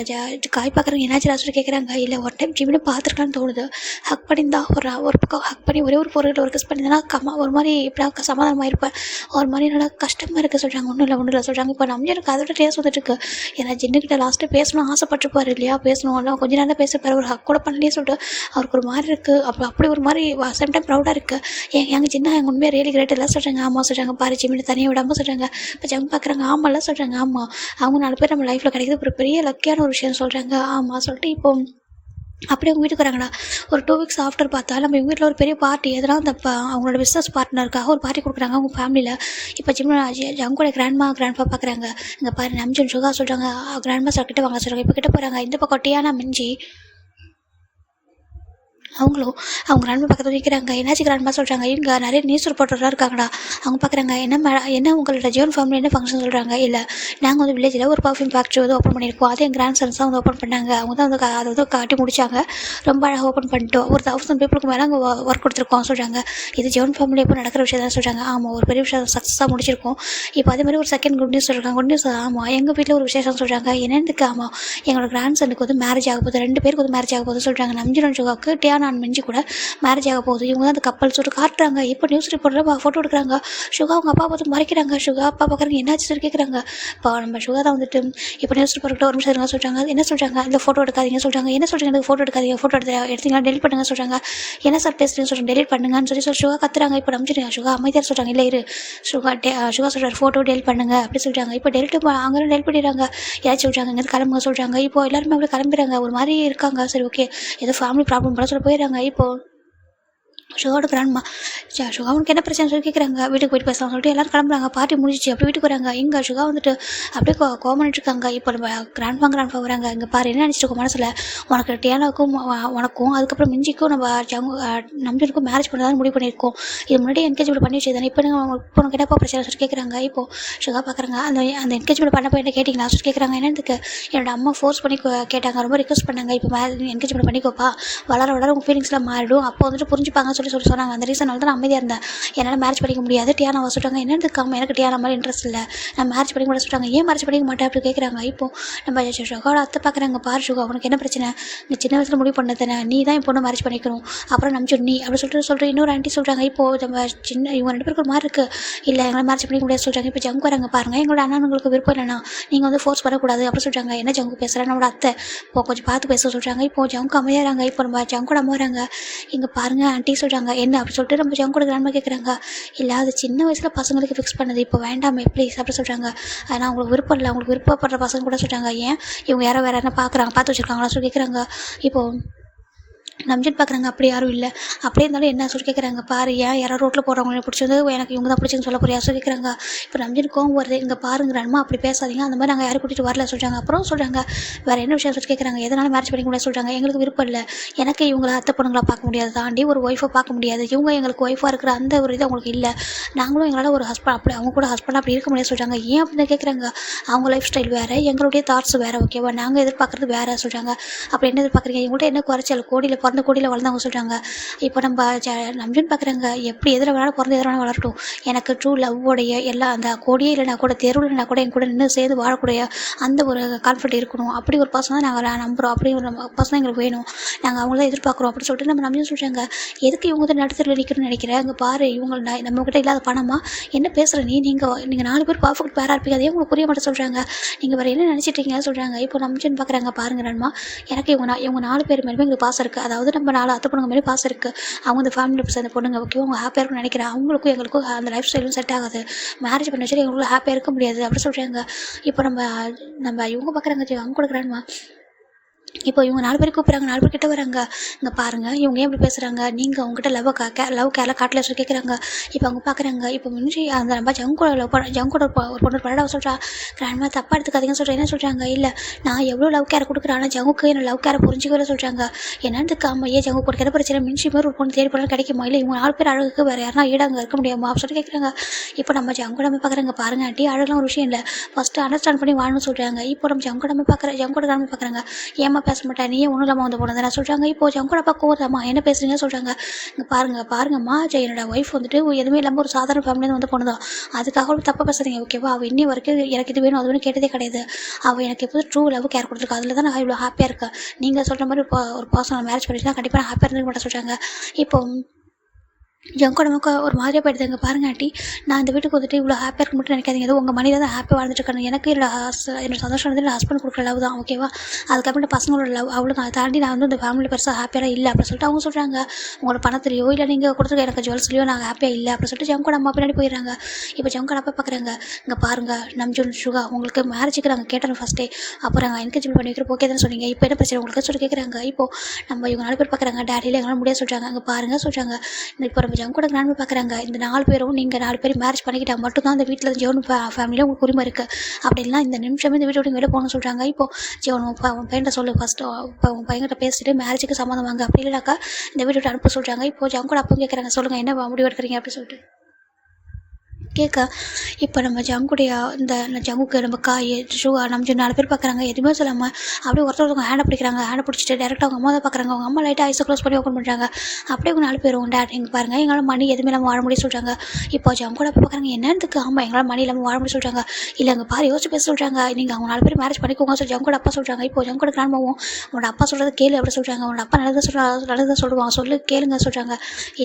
A: காய் பார்க்குறவங்க என்னாச்சு லாஸ்ட்டு கேட்குறாங்க. இல்லை ஒரு டைம் ஜிம்மினு பார்த்துருக்கலான்னு தோணுது, ஹக் பண்ணியிருந்தா ஒரு பக்கம் ஹக் பண்ணி ஒரே ஒரு பொருள் ஒரு கிஸ் பண்ணியிருந்தேன்னா ஒரு மாதிரி இப்படி சமாதானமாக இருப்பேன், ஒரு மாதிரி நல்லா கஷ்டமாக இருக்குது சொல்கிறாங்க. ஒன்றும் இல்லை சொல்கிறாங்க. இப்போ நம்ம எனக்கு அதோட டேஸ் வந்துட்டு இருக்கு, ஏன்னா ஜின்னுக்கிட்ட லாஸ்ட்டு பேசணும் ஆசைப்பட்டுருப்பாரு இல்லையா, பேசணும் இல்லை கொஞ்ச நேரம் பேசிப்பாரு, ஒரு ஹக் கூட பண்ணலையே சொல்லிட்டு அவருக்கு ஒரு மாதிரி இருக்குது. அப்படி ஒரு மாதிரி சம் டைம் ப்ரௌடாக இருக்குது. எங்கள் சின்ன எங்கள் உண்மையாக ரியலி கிரேட் எல்லாம் சொல்கிறாங்க. ஆமாம் சொல்கிறாங்க, பாரு ஜிம்மினி தனியாக விடாமல் சொல்கிறாங்க. இப்போ ஜங் பார்க்குறாங்க, ஆமாம்லாம் சொல்கிறாங்க. ஆமாம் அவங்க 4 பேர் நம்ம லைஃப்பில் கிடைக்கிது ஒரு பெரிய லக்கியான ஒரு விஷயம் சொல்கிறாங்க. ஆமாம் சொல்லிட்டு இப்போ அப்படியே அவங்க வீட்டுக்கு வராங்கடா. ஒரு 2 வீக்ஸ் ஆஃப்டர் பார்த்தா நம்ம எங்கள் வீட்டில் ஒரு பெரிய பார்ட்டி, எதனால் அந்த அவங்களோட பிஸ்னஸ் பார்ட்னருக்காக ஒரு பார்ட்டி கொடுக்குறாங்க அவங்க ஃபேமிலியில். இப்போ ஜங்கோட கிராண்ட்பா பார்க்குறாங்க. இங்கே பாரு நம்ஜன் சுகா சொல்கிறாங்க, கிராண்ட்மா சார் கிட்ட வாங்க சொல்கிறாங்க. இப்போ கிட்ட போகிறாங்க, இந்த பக்கம் டீயானா மிஞ்சி அவங்களும் அவங்க கிராண்ட்மா பக்கத்தில் நிற்கிறாங்க. என்னாச்சு கிராண்ட்மா சொல்கிறாங்க, இங்கே நிறைய நியூஸ் ரிப்போர்ட்டர்லாம் இருக்காங்கடா. அவங்க பார்க்குறாங்க, என்ன உங்களோட ஜியோன் ஃபேமிலி என்ன ஃபங்க்ஷன் சொல்கிறாங்க. இல்லை நாங்கள் வந்து வில்லேஜில் ஒரு பர்ஃப்யூம் ஃபேக்ட்ரி வந்து ஓப்பன் பண்ணியிருக்கோம், அதே என் கிராண்ட் சன்ஸ் தான் வந்து ஓப்பன் பண்ணாங்க, அவங்க தான் வந்து அதை வந்து காட்டி முடிச்சாங்க, ரொம்ப அழகாக ஓப்பன் பண்ணிட்டோம், ஒரு 1000 பீப்புளுக்கு மேலே அங்கே ஒர்க் கொடுத்துருக்கோம் சொல்கிறாங்க. இது ஜியோன் ஃபேமிலி எப்போ நடக்கிற விஷயம் தான் சொல்கிறாங்க. ஆமாம் ஒரு பெரிய விஷயம் சக்ஸஸாக முடிச்சிருக்கோம். இப்போ அதேமாதிரி ஒரு செகண்ட் குட் நியூஸ் சொல்கிறாங்க. குட் நியூஸ் ஆமாம் எங்கள் வீட்டில் ஒரு விசேஷம் சொல்கிறாங்க. என்னென்னதுக்கு, ஆமாம் எங்களோட கிராண்ட் சனுக்கு வந்து மேரேஜ் ஆக போகுது, 2 பேருக்கு வந்து மேரேஜ் ஆக போகுது சொல்கிறாங்க. நம்ஜிரன் சுகாவுக்கு டியானா மிஞ்சி கூட மேரேஜ் ஆக போகுது, இவங்க தான் அந்த கப்பல் சொல்லிட்டு காட்டுறாங்க. இப்போ நியூஸ் ரிப்போர்ட்டில் ஃபோட்டோ எடுக்கிறாங்க. சுகா அவங்க அப்பா பார்த்து மறைக்கிறாங்க. சுகா அப்பா பார்க்குறாங்க, என்னாச்சு சொல்லி கேட்குறாங்க. இப்போ நம்ம சுகா தான் வந்துட்டு இப்போ நியூஸ் ரிப்போர்ட்டில் ஒரு நிமிஷம் இருங்க சொல்கிறாங்க. என்ன சொல்கிறாங்க, இந்த ஃபோட்டோ எடுக்காதீங்க சொல்கிறாங்க. என்ன சொல்கிறீங்க, எனக்கு ஃபோட்டோ எடுக்காதீங்க, ஃபோட்டோ எடுத்தீங்கன்னா டெலிட் பண்ணுங்க சொல்கிறாங்க. என்ன சார் பேசுகிறீங்க சொல்கிறாங்க, டெலிட் பண்ணுங்கன்னு சொல்லி சுகா கத்துறாங்க. இப்போ நம்பிச்சிருங்க சுகா அமைதியாக சொல்கிறாங்க. இல்லை இரு சுகா சொல்கிறார் ஃபோட்டோ டெலிட் பண்ணுங்க அப்படி சொல்கிறாங்க. இப்போ டெலிட் அங்கே டெலிட் பண்ணிடுறாங்க. ஏதாச்சும் சொல்கிறாங்க, இங்கே கிளம்புங்க சொல்கிறாங்க. இப்போ எல்லாருமே அப்படி கிளம்பிடுறாங்க, ஒரு மாதிரி இருக்காங்க. சரி ஓகே ஏதோ ஃபேமிலி ப்ராப்ளம் போல சொல்ல போயிடுறாங்க. இப்போது சுகாவோட கிராண்ட்மா சுகா அவனுக்கு என்ன பிரச்சனை சொல்லி கேட்குறாங்க. வீட்டுக்கு போயிட்டு பேசலாம் சொல்லிட்டு எல்லாரும் கிளம்புறாங்க. பார்ட்டி முடிஞ்சிச்சு, அப்படி வீட்டுக்கு வராங்க. இங்கே சுகா வந்துட்டு அப்படியே கோமனிட்டு இருக்காங்க. இப்போ நம்ம கிராண்ட்பா வராங்க. இங்கே பாரு என்ன நினச்சிட்டு இருக்கோம் மனசில், உனக்கு டியானாவுக்கும் உனக்கும் அதுக்கப்புறம் மிஞ்சிக்கும் நம்ம நம்பிக்கும் மேரேஜ் பண்ணதான் முடிவு பண்ணியிருக்கோம், இது முன்னாடி என்கேஜ்மெண்ட் பண்ணி வச்சுதானே, இப்போ உனக்கு என்னப்பா பிரச்சனை சொல்லி கேட்குறாங்க. இப்போது சுகா பார்க்குறாங்க, அந்த என்கேஜ்மெண்ட் பண்ணப்போ என்ன கேட்டிங்களா சொல்லி கேட்குறாங்க. என்னதுக்கு, என்னோட அம்மா ஃபோர்ஸ் பண்ணி கேட்டாங்க, ரொம்ப ரிக்வஸ்ட் பண்ணாங்க, இப்போ என்கேஜ்மெண்ட் பண்ணிக்கோப்பா, வளர உங்கள் ஃபீலிங்ஸ்லாம் மாறிடும், அப்போ வந்துட்டு புரிஞ்சுப்பாங்க சொல்லி சொன்னாங்க. அந்த ரீசனால தான் நான் அமைதியாக இருந்தேன், என்னால் மேரேஜ் பண்ணிக்க முடியாது. டியானா சொல்லிட்டாங்க, என்னதுக்காம எனக்கு டியானா மாதிரி இன்ட்ரெஸ்ட் இல்லை, நான் மேரேஜ் பண்ணிக்க மாட்டேன் சொல்லிட்டாங்க. ஏன் மேரேஜ் பண்ணிக்க மாட்டேன் அப்படி கேட்குறாங்க. இப்போ நம்ம சுகாவோட அத்தை பார்க்குறாங்க, பாரு சுகா உனக்கு என்ன பிரச்சனை, நீ சின்ன வயசில் முடிவு பண்ணதானே, நீ தான் என் பொண்ணு மேரேஜ் பண்ணிக்கணும், அப்புறம் நம்ம நீ அப்படி சொல்லிட்டு இன்னொரு ஆண்டி சொல்கிறாங்க. இப்போது நம்ம இவங்க 2 பேருக்கு ஒரு மாதிரி இருக்குது, இல்லை எங்களை மேரேஜ் பண்ணிக்க முடியாது சொல்கிறாங்க. இப்போ ஜங்கு வராங்க, பாருங்கள் எங்களோட அண்ணனுங்களுக்கு விருப்பம் இல்லைனா நீங்கள் வந்து ஃபோர்ஸ் பண்ணக்கூடாது அப்படி சொல்கிறாங்க. என்ன ஜங்கு பேசுகிறேன், நம்மளோட அத்தை இப்போ கொஞ்சம் பார்த்து பேச சொல்கிறாங்க. இப்போ ஜங்கு அமையாறாங்க. இப்போ நம்ம ஜங்கோட அம்மா வராங்க. இங்கே பாருங்கள் ஆண்டி சொல்கிறாங்க. என்ன அப்படி சொல்லிட்டு நம்ம ஜங்கோட கிராண்ட்மா கேட்குறாங்க. இல்லை அது சின்ன வயசில் பசங்களுக்கு ஃபிக்ஸ் பண்ணது, இப்போ வேண்டாமே ப்ளீஸ் அப்படி சொல்கிறாங்க. ஆனால் அவங்களுக்கு விருப்பம் இல்லை, அவங்களுக்கு விருப்பப்படுற பசங்க கூட சொல்கிறாங்க. ஏன் இவங்க யாரோ வேறு என்ன பார்த்து வச்சுருக்காங்களா சொல்லி கேட்குறாங்க. இப்போது நம்ஜன் பார்க்குறாங்க, அப்படி யாரும் இல்லை. அப்படியே இருந்தாலும் என்ன சொல்லி கேட்குறாங்க, பாரு ஏன் யாரோ ரோட்டில் போகிறவங்கள பிடிச்சது எனக்கு இவங்க தான் பிடிச்சுன்னு சொல்ல போறியா சொல்லி கேட்குறாங்க. இப்போ நம்ஜன் கோவம் வருது, இங்கே பாருங்கிறானுமா அப்படி பேசாதீங்க, அந்த மாதிரி நாங்கள் யாரும் கூட்டிகிட்டு வரல சொல்கிறாங்க. அப்புறம் சொல்கிறாங்க வேறு என்ன விஷயம் சொல்லி கேட்குறாங்க, எதனால மேரேஜ் பண்ணிக்க முடியாது சொல்கிறாங்க. எங்களுக்கு விருப்பம் இல்லை, எனக்கு இவங்கள அத்தை பொண்ணுங்களா பார்க்க முடியாது, தாண்டி ஒரு ஒய்ஃபை பார்க்க முடியாது, இவங்க எங்களுக்கு ஒய்ஃபாக இருக்கிற அந்த ஒரு இது அவங்களுக்கு இல்லை, நாங்களும் எங்களால் ஒரு ஹஸ்பண்ட் அப்படி அவங்க கூட ஹஸ்பண்டாக அப்படி இருக்க முடியாது சொல்கிறாங்க. ஏன் அப்படின்னு கேட்குறாங்க, அவங்க லைஃப் ஸ்டைல் வேறு, எங்களுடைய தாட்ஸ் வேறு, ஓகேவா, நாங்கள் எதிர்பார்க்குறது வேறு சொல்கிறாங்க. அப்படி என்ன எதிர்பார்க்குறீங்க, இவங்கள்ட்ட என்ன குறைச்சல், கோடியில் பிறந்த கோடியில் வளர்ந்தவங்க சொல்கிறாங்க. இப்போ நம்ம நம்ஜன் பார்க்குறாங்க, எப்படி எதில் வேணாலும் பிறந்து எதில் வேணாலும் வளரட்டும், எனக்கு ட்ரூ லவ்வோடைய எல்லா அந்த கோடியே இல்லைனா கூட தெருவில் இல்லைனா கூட என் கூட நின்று சேர்ந்து வாழக்கூடிய அந்த ஒரு கான்ஃபிடென்ட் இருக்கணும், அப்படி ஒரு பர்சன் தான் நாங்கள் நம்புகிறோம், அப்படி ஒரு பர்சன் தான் எங்களுக்கு வேணும், நாங்கள் அவங்கள தான் எதிர்பார்க்குறோம் அப்படின்னு சொல்லிட்டு நம்ம நம்ஜன் சொல்கிறாங்க. எதுக்கு இவங்க தான் நடுத்தரில் நிற்கணும்னு நினைக்கிறேன், அங்கே பாரு இவங்க நம்மக்கிட்ட இல்லாத பணமா என்ன பேசுகிற நீங்கள் 4 பேர் பர்ஃபெக்ட் பேராக இருப்பீங்க, அதே உங்களுக்கு புரிய மாட்டேன் சொல்கிறாங்க. நீங்கள் வேறு என்ன நினச்சிட்ருக்கீங்க சொல்கிறாங்க. இப்போ நம்ஜன் பார்க்குறாங்க, பாருங்க நன்மா, எனக்கு இவங்க 4 பேர் மேலுமே எங்களுக்கு பாசம் இருக்குது, அதாவது நம்ம 4 அத்தை பொண்ணுங்க மேலே பாசம் இருக்குது, அவங்க இந்த ஃபேமிலியில் சேர்ந்த பொண்ணுங்க ஓகே, அவங்க ஹாப்பியாக இருக்குன்னு நினைக்கிறேன், அவங்களுக்கும் எங்களுக்கும் அந்த லைஃப் ஸ்டைலும் செட் ஆகாது, மேரேஜ் பண்ண வச்சு எங்களுக்கு ஹாப்பியாக இருக்க முடியாது அப்படி சொல்கிறாங்க. இப்போ நம்ம இவங்க பார்க்குறாங்க, அவங்க கொடுக்குறானுமா. இப்போ இவங்க 4 பேர் கூப்பிட்றாங்க, 4 பேர் கிட்ட வராங்க. இங்கே பாருங்கள் இவங்க ஏன் இப்படி பேசுகிறாங்க, நீங்கள் அவங்ககிட்ட லவ் கேரில் காட்டல சொல்லி கேட்குறாங்க. இப்போ அவங்க பார்க்குறாங்க, இப்போ முன்னாடி அந்த நம்ம ஜங்கோட ஒரு பொண்ணு படம் சொல்கிறா, கிராண்ட்மா தப்பாக எடுத்துக்காதீங்கன்னு சொல்கிறேன். என்ன சொல்கிறாங்க, இல்லை நான் எவ்வளோ லவ் கேர் கொடுக்குறேன், ஆனால் ஜங்குக்கு என்ன லவ் கேரை புரிஞ்சிக்கவே சொல்கிறாங்க. என்னதுக்கு ஆமாம், ஏன் ஜங்கு போட்டு பிரச்சனை மின்சி மாதிரி ஒரு பொண்ணு தேடி போனால் கிடைக்குமா, இல்லை இவங்க 4 பேர் அழகுக்கு வேறு யாருனா ஈடாங்க இருக்க முடியுமா அப்படின்னு சொல்லி கேட்குறாங்க. இப்போ நம்ம ஜங்கோட பார்க்குறாங்க, பாருங்க ஆண்டி அழகெலாம் ஒரு விஷயம் இல்லை, ஃபஸ்ட்டு அண்டர்ஸ்டாண்ட் பண்ணி வாழணும்னு சொல்கிறாங்க. இப்போ நம்ம ஜங்கோட பார்க்குறாங்க, ஏமா பேச மாட்டேன், நீயே ஒன்றும் இல்லாமல் வந்து போனது நான் சொல்கிறாங்க. இப்போ ஜங்கோட அப்பா கோவதாம்மா என்ன பேசுகிறீங்கன்னு சொல்கிறாங்க. இங்கே பாருங்கம்மா, என்னோட ஒய்ஃப் வந்துட்டு எதுவுமே இல்லாமல் ஒரு சாதாரண ஃபேமிலியிலேருந்து வந்து போனதான், அதுக்காக அவள் தப்பாக பேசுகிறீங்க ஓகேவா, அவள் இன்னி வரைக்கும் எனக்கு இது வேணும் அது வேணும் கேட்டதே கிடையாது, அவள் எனக்கு எப்போது ட்ரூ லவ் கேர் கொடுத்துருக்கா, அதில் தான் நான் இவ்வளோ ஹாப்பியாக இருக்கேன், நீங்கள் சொல்கிற மாதிரி ஒரு பர்சனல் மேரேஜ் பண்ணிட்டு தான் கண்டிப்பாக நான் ஹாப்பியாக இருந்துக்க மாட்டேன் சொல்கிறாங்க. இப்போ ஜங்கோட நமக்கு ஒரு மாதிரியாக போயிடுது. இங்கே பாருங்க ஆண்டி, நான் இந்த வீட்டுக்கு வந்துட்டு இவ்வளோ ஹாப்பியாக இருக்க மட்டும் நினைக்காதீங்க, ஏதோ உங்கள் மணியில் தான் ஹாப்பியாக வாழ்ந்துட்டு இருக்காங்க, எனக்கு என்னோட சந்தோஷம் வந்து என் ஹஸ்பண்ட் கொடுக்குற லவ் தான் ஓகேவா, அதுக்கப்புறம் பசங்களோட லவ் அவ்வளோ தான், அதை தாண்டி நான் வந்து இந்த ஃபேமிலி பெருசாக ஹாப்பியாக இல்லை அப்படின்னு சொல்லிட்டு அவங்க சொல்கிறாங்க. உங்களோட பணத்துலையோ இல்லை நீங்கள் கொடுத்துருக்க எனக்கு ஜுவல்ஸ்லையோ நாங்கள் ஹாப்பியாக இல்லை அப்படின்னு சொல்லிட்டு ஜங்கோட அம்மா பின்னாடி போயிடுறாங்க. இப்போ ஜங்கோட அப்பா பார்க்குறாங்க, இங்கே பாருங்கள் நம்ஜன் சுகா, உங்களுக்கு மேரேஜுக்கு நாங்கள் கேட்டோம் ஃபஸ்ட்டே, அப்புறம் நாங்கள் என்கரேஜ்மெண்ட் பண்ணி வைக்கிறோம் ஓகே தான் சொன்னீங்க, இப்போ என்ன பிரச்சனை உங்களுக்கு சொல்லி கேட்குறாங்க. இப்போ நம்ம இவங்க 4 பேர் பார்க்குறாங்க, டேடியில் எங்களால் முடியாது சொல்கிறாங்க. அங்கே பாருங்கள் சொல்கிறாங்க, இப்போ நம்ம ஜங்கோட கிராண்ட் பார்க்குறாங்க, இந்த 4 பேரும் நீங்கள் 4 பேர் மேரேஜ் பண்ணிக்கிட்டா மட்டும்தான் இந்த வீட்டில் ஜெவன் ஃபேமிலியில் உங்களுக்கு உரிமை இருக்குது, அப்படின்னா இந்த நிமிஷமே இந்த வீட்டை விட்டு வெளியே போகணும்னு சொல்கிறாங்க. இப்போ ஜெவன் உன் பையன்கிட்ட சொல்லு ஃபஸ்ட்டு, இப்போ உன் பையன்கிட்ட பேசிட்டு மேரேஜுக்கு சம்மந்தம் வாங்க, அப்படி இல்லைனாக்கா இந்த வீட்டை விட்டு அனுப்ப சொல்கிறாங்க. இப்போ ஜங்கோட அப்போ கேட்குறாங்க, சொல்லுங்கள் என்ன முடிவு எடுக்கிறீங்க அப்படின்னு சொல்லிட்டு கேட்க. இப்போ நம்ம ஜங்குடைய இந்த ஜங்குக்கு நம்ம காய் ஷூகா நம்ம 4 பேர் பார்க்குறாங்க, எதுவுமே சொல்லாமல் அப்படியே ஒருத்தவங்க ஹேண்டை பிடிக்கிறாங்க, ஹேண்டை பிடிச்சிட்டு டேரெக்டாக அவங்க அம்மா தான் பார்க்குறாங்க, அவங்க அம்மா லைட்டாக ஐஸை க்ளோஸ் பண்ணி ஓப்பன் பண்ணுறாங்க. அப்படியே அவங்க 4 பேரும் டேட் எங்கள் பாருங்கள் எங்களால் மணி எதுவுமே இல்லாமல் வாழ முடியும் சொல்கிறாங்க. இப்போ ஜங்கோட பார்க்குறாங்க, என்னதுக்கு ஆமாம் எங்களால் மணி இல்லாமல் வாழ முடியும் சொல்கிறாங்க. இல்லை அங்கே பாரு யோசிச்சு பேச சொல்கிறாங்க, நீங்கள் அவங்க 4 பேர் மேரேஜ் பண்ணிக்கோங்க சொல்லி ஜங்கோட அப்பா சொல்கிறாங்க. இப்போ ஜங்கோட கிராண்ட்மாவும் உன்னோட அப்பா சொல்கிறது கேளு அப்படி சொல்கிறாங்க, உன்னோட அப்பா நல்லதாக சொல்லுவாங்க சொல்லு கேளுங்க சொல்கிறாங்க.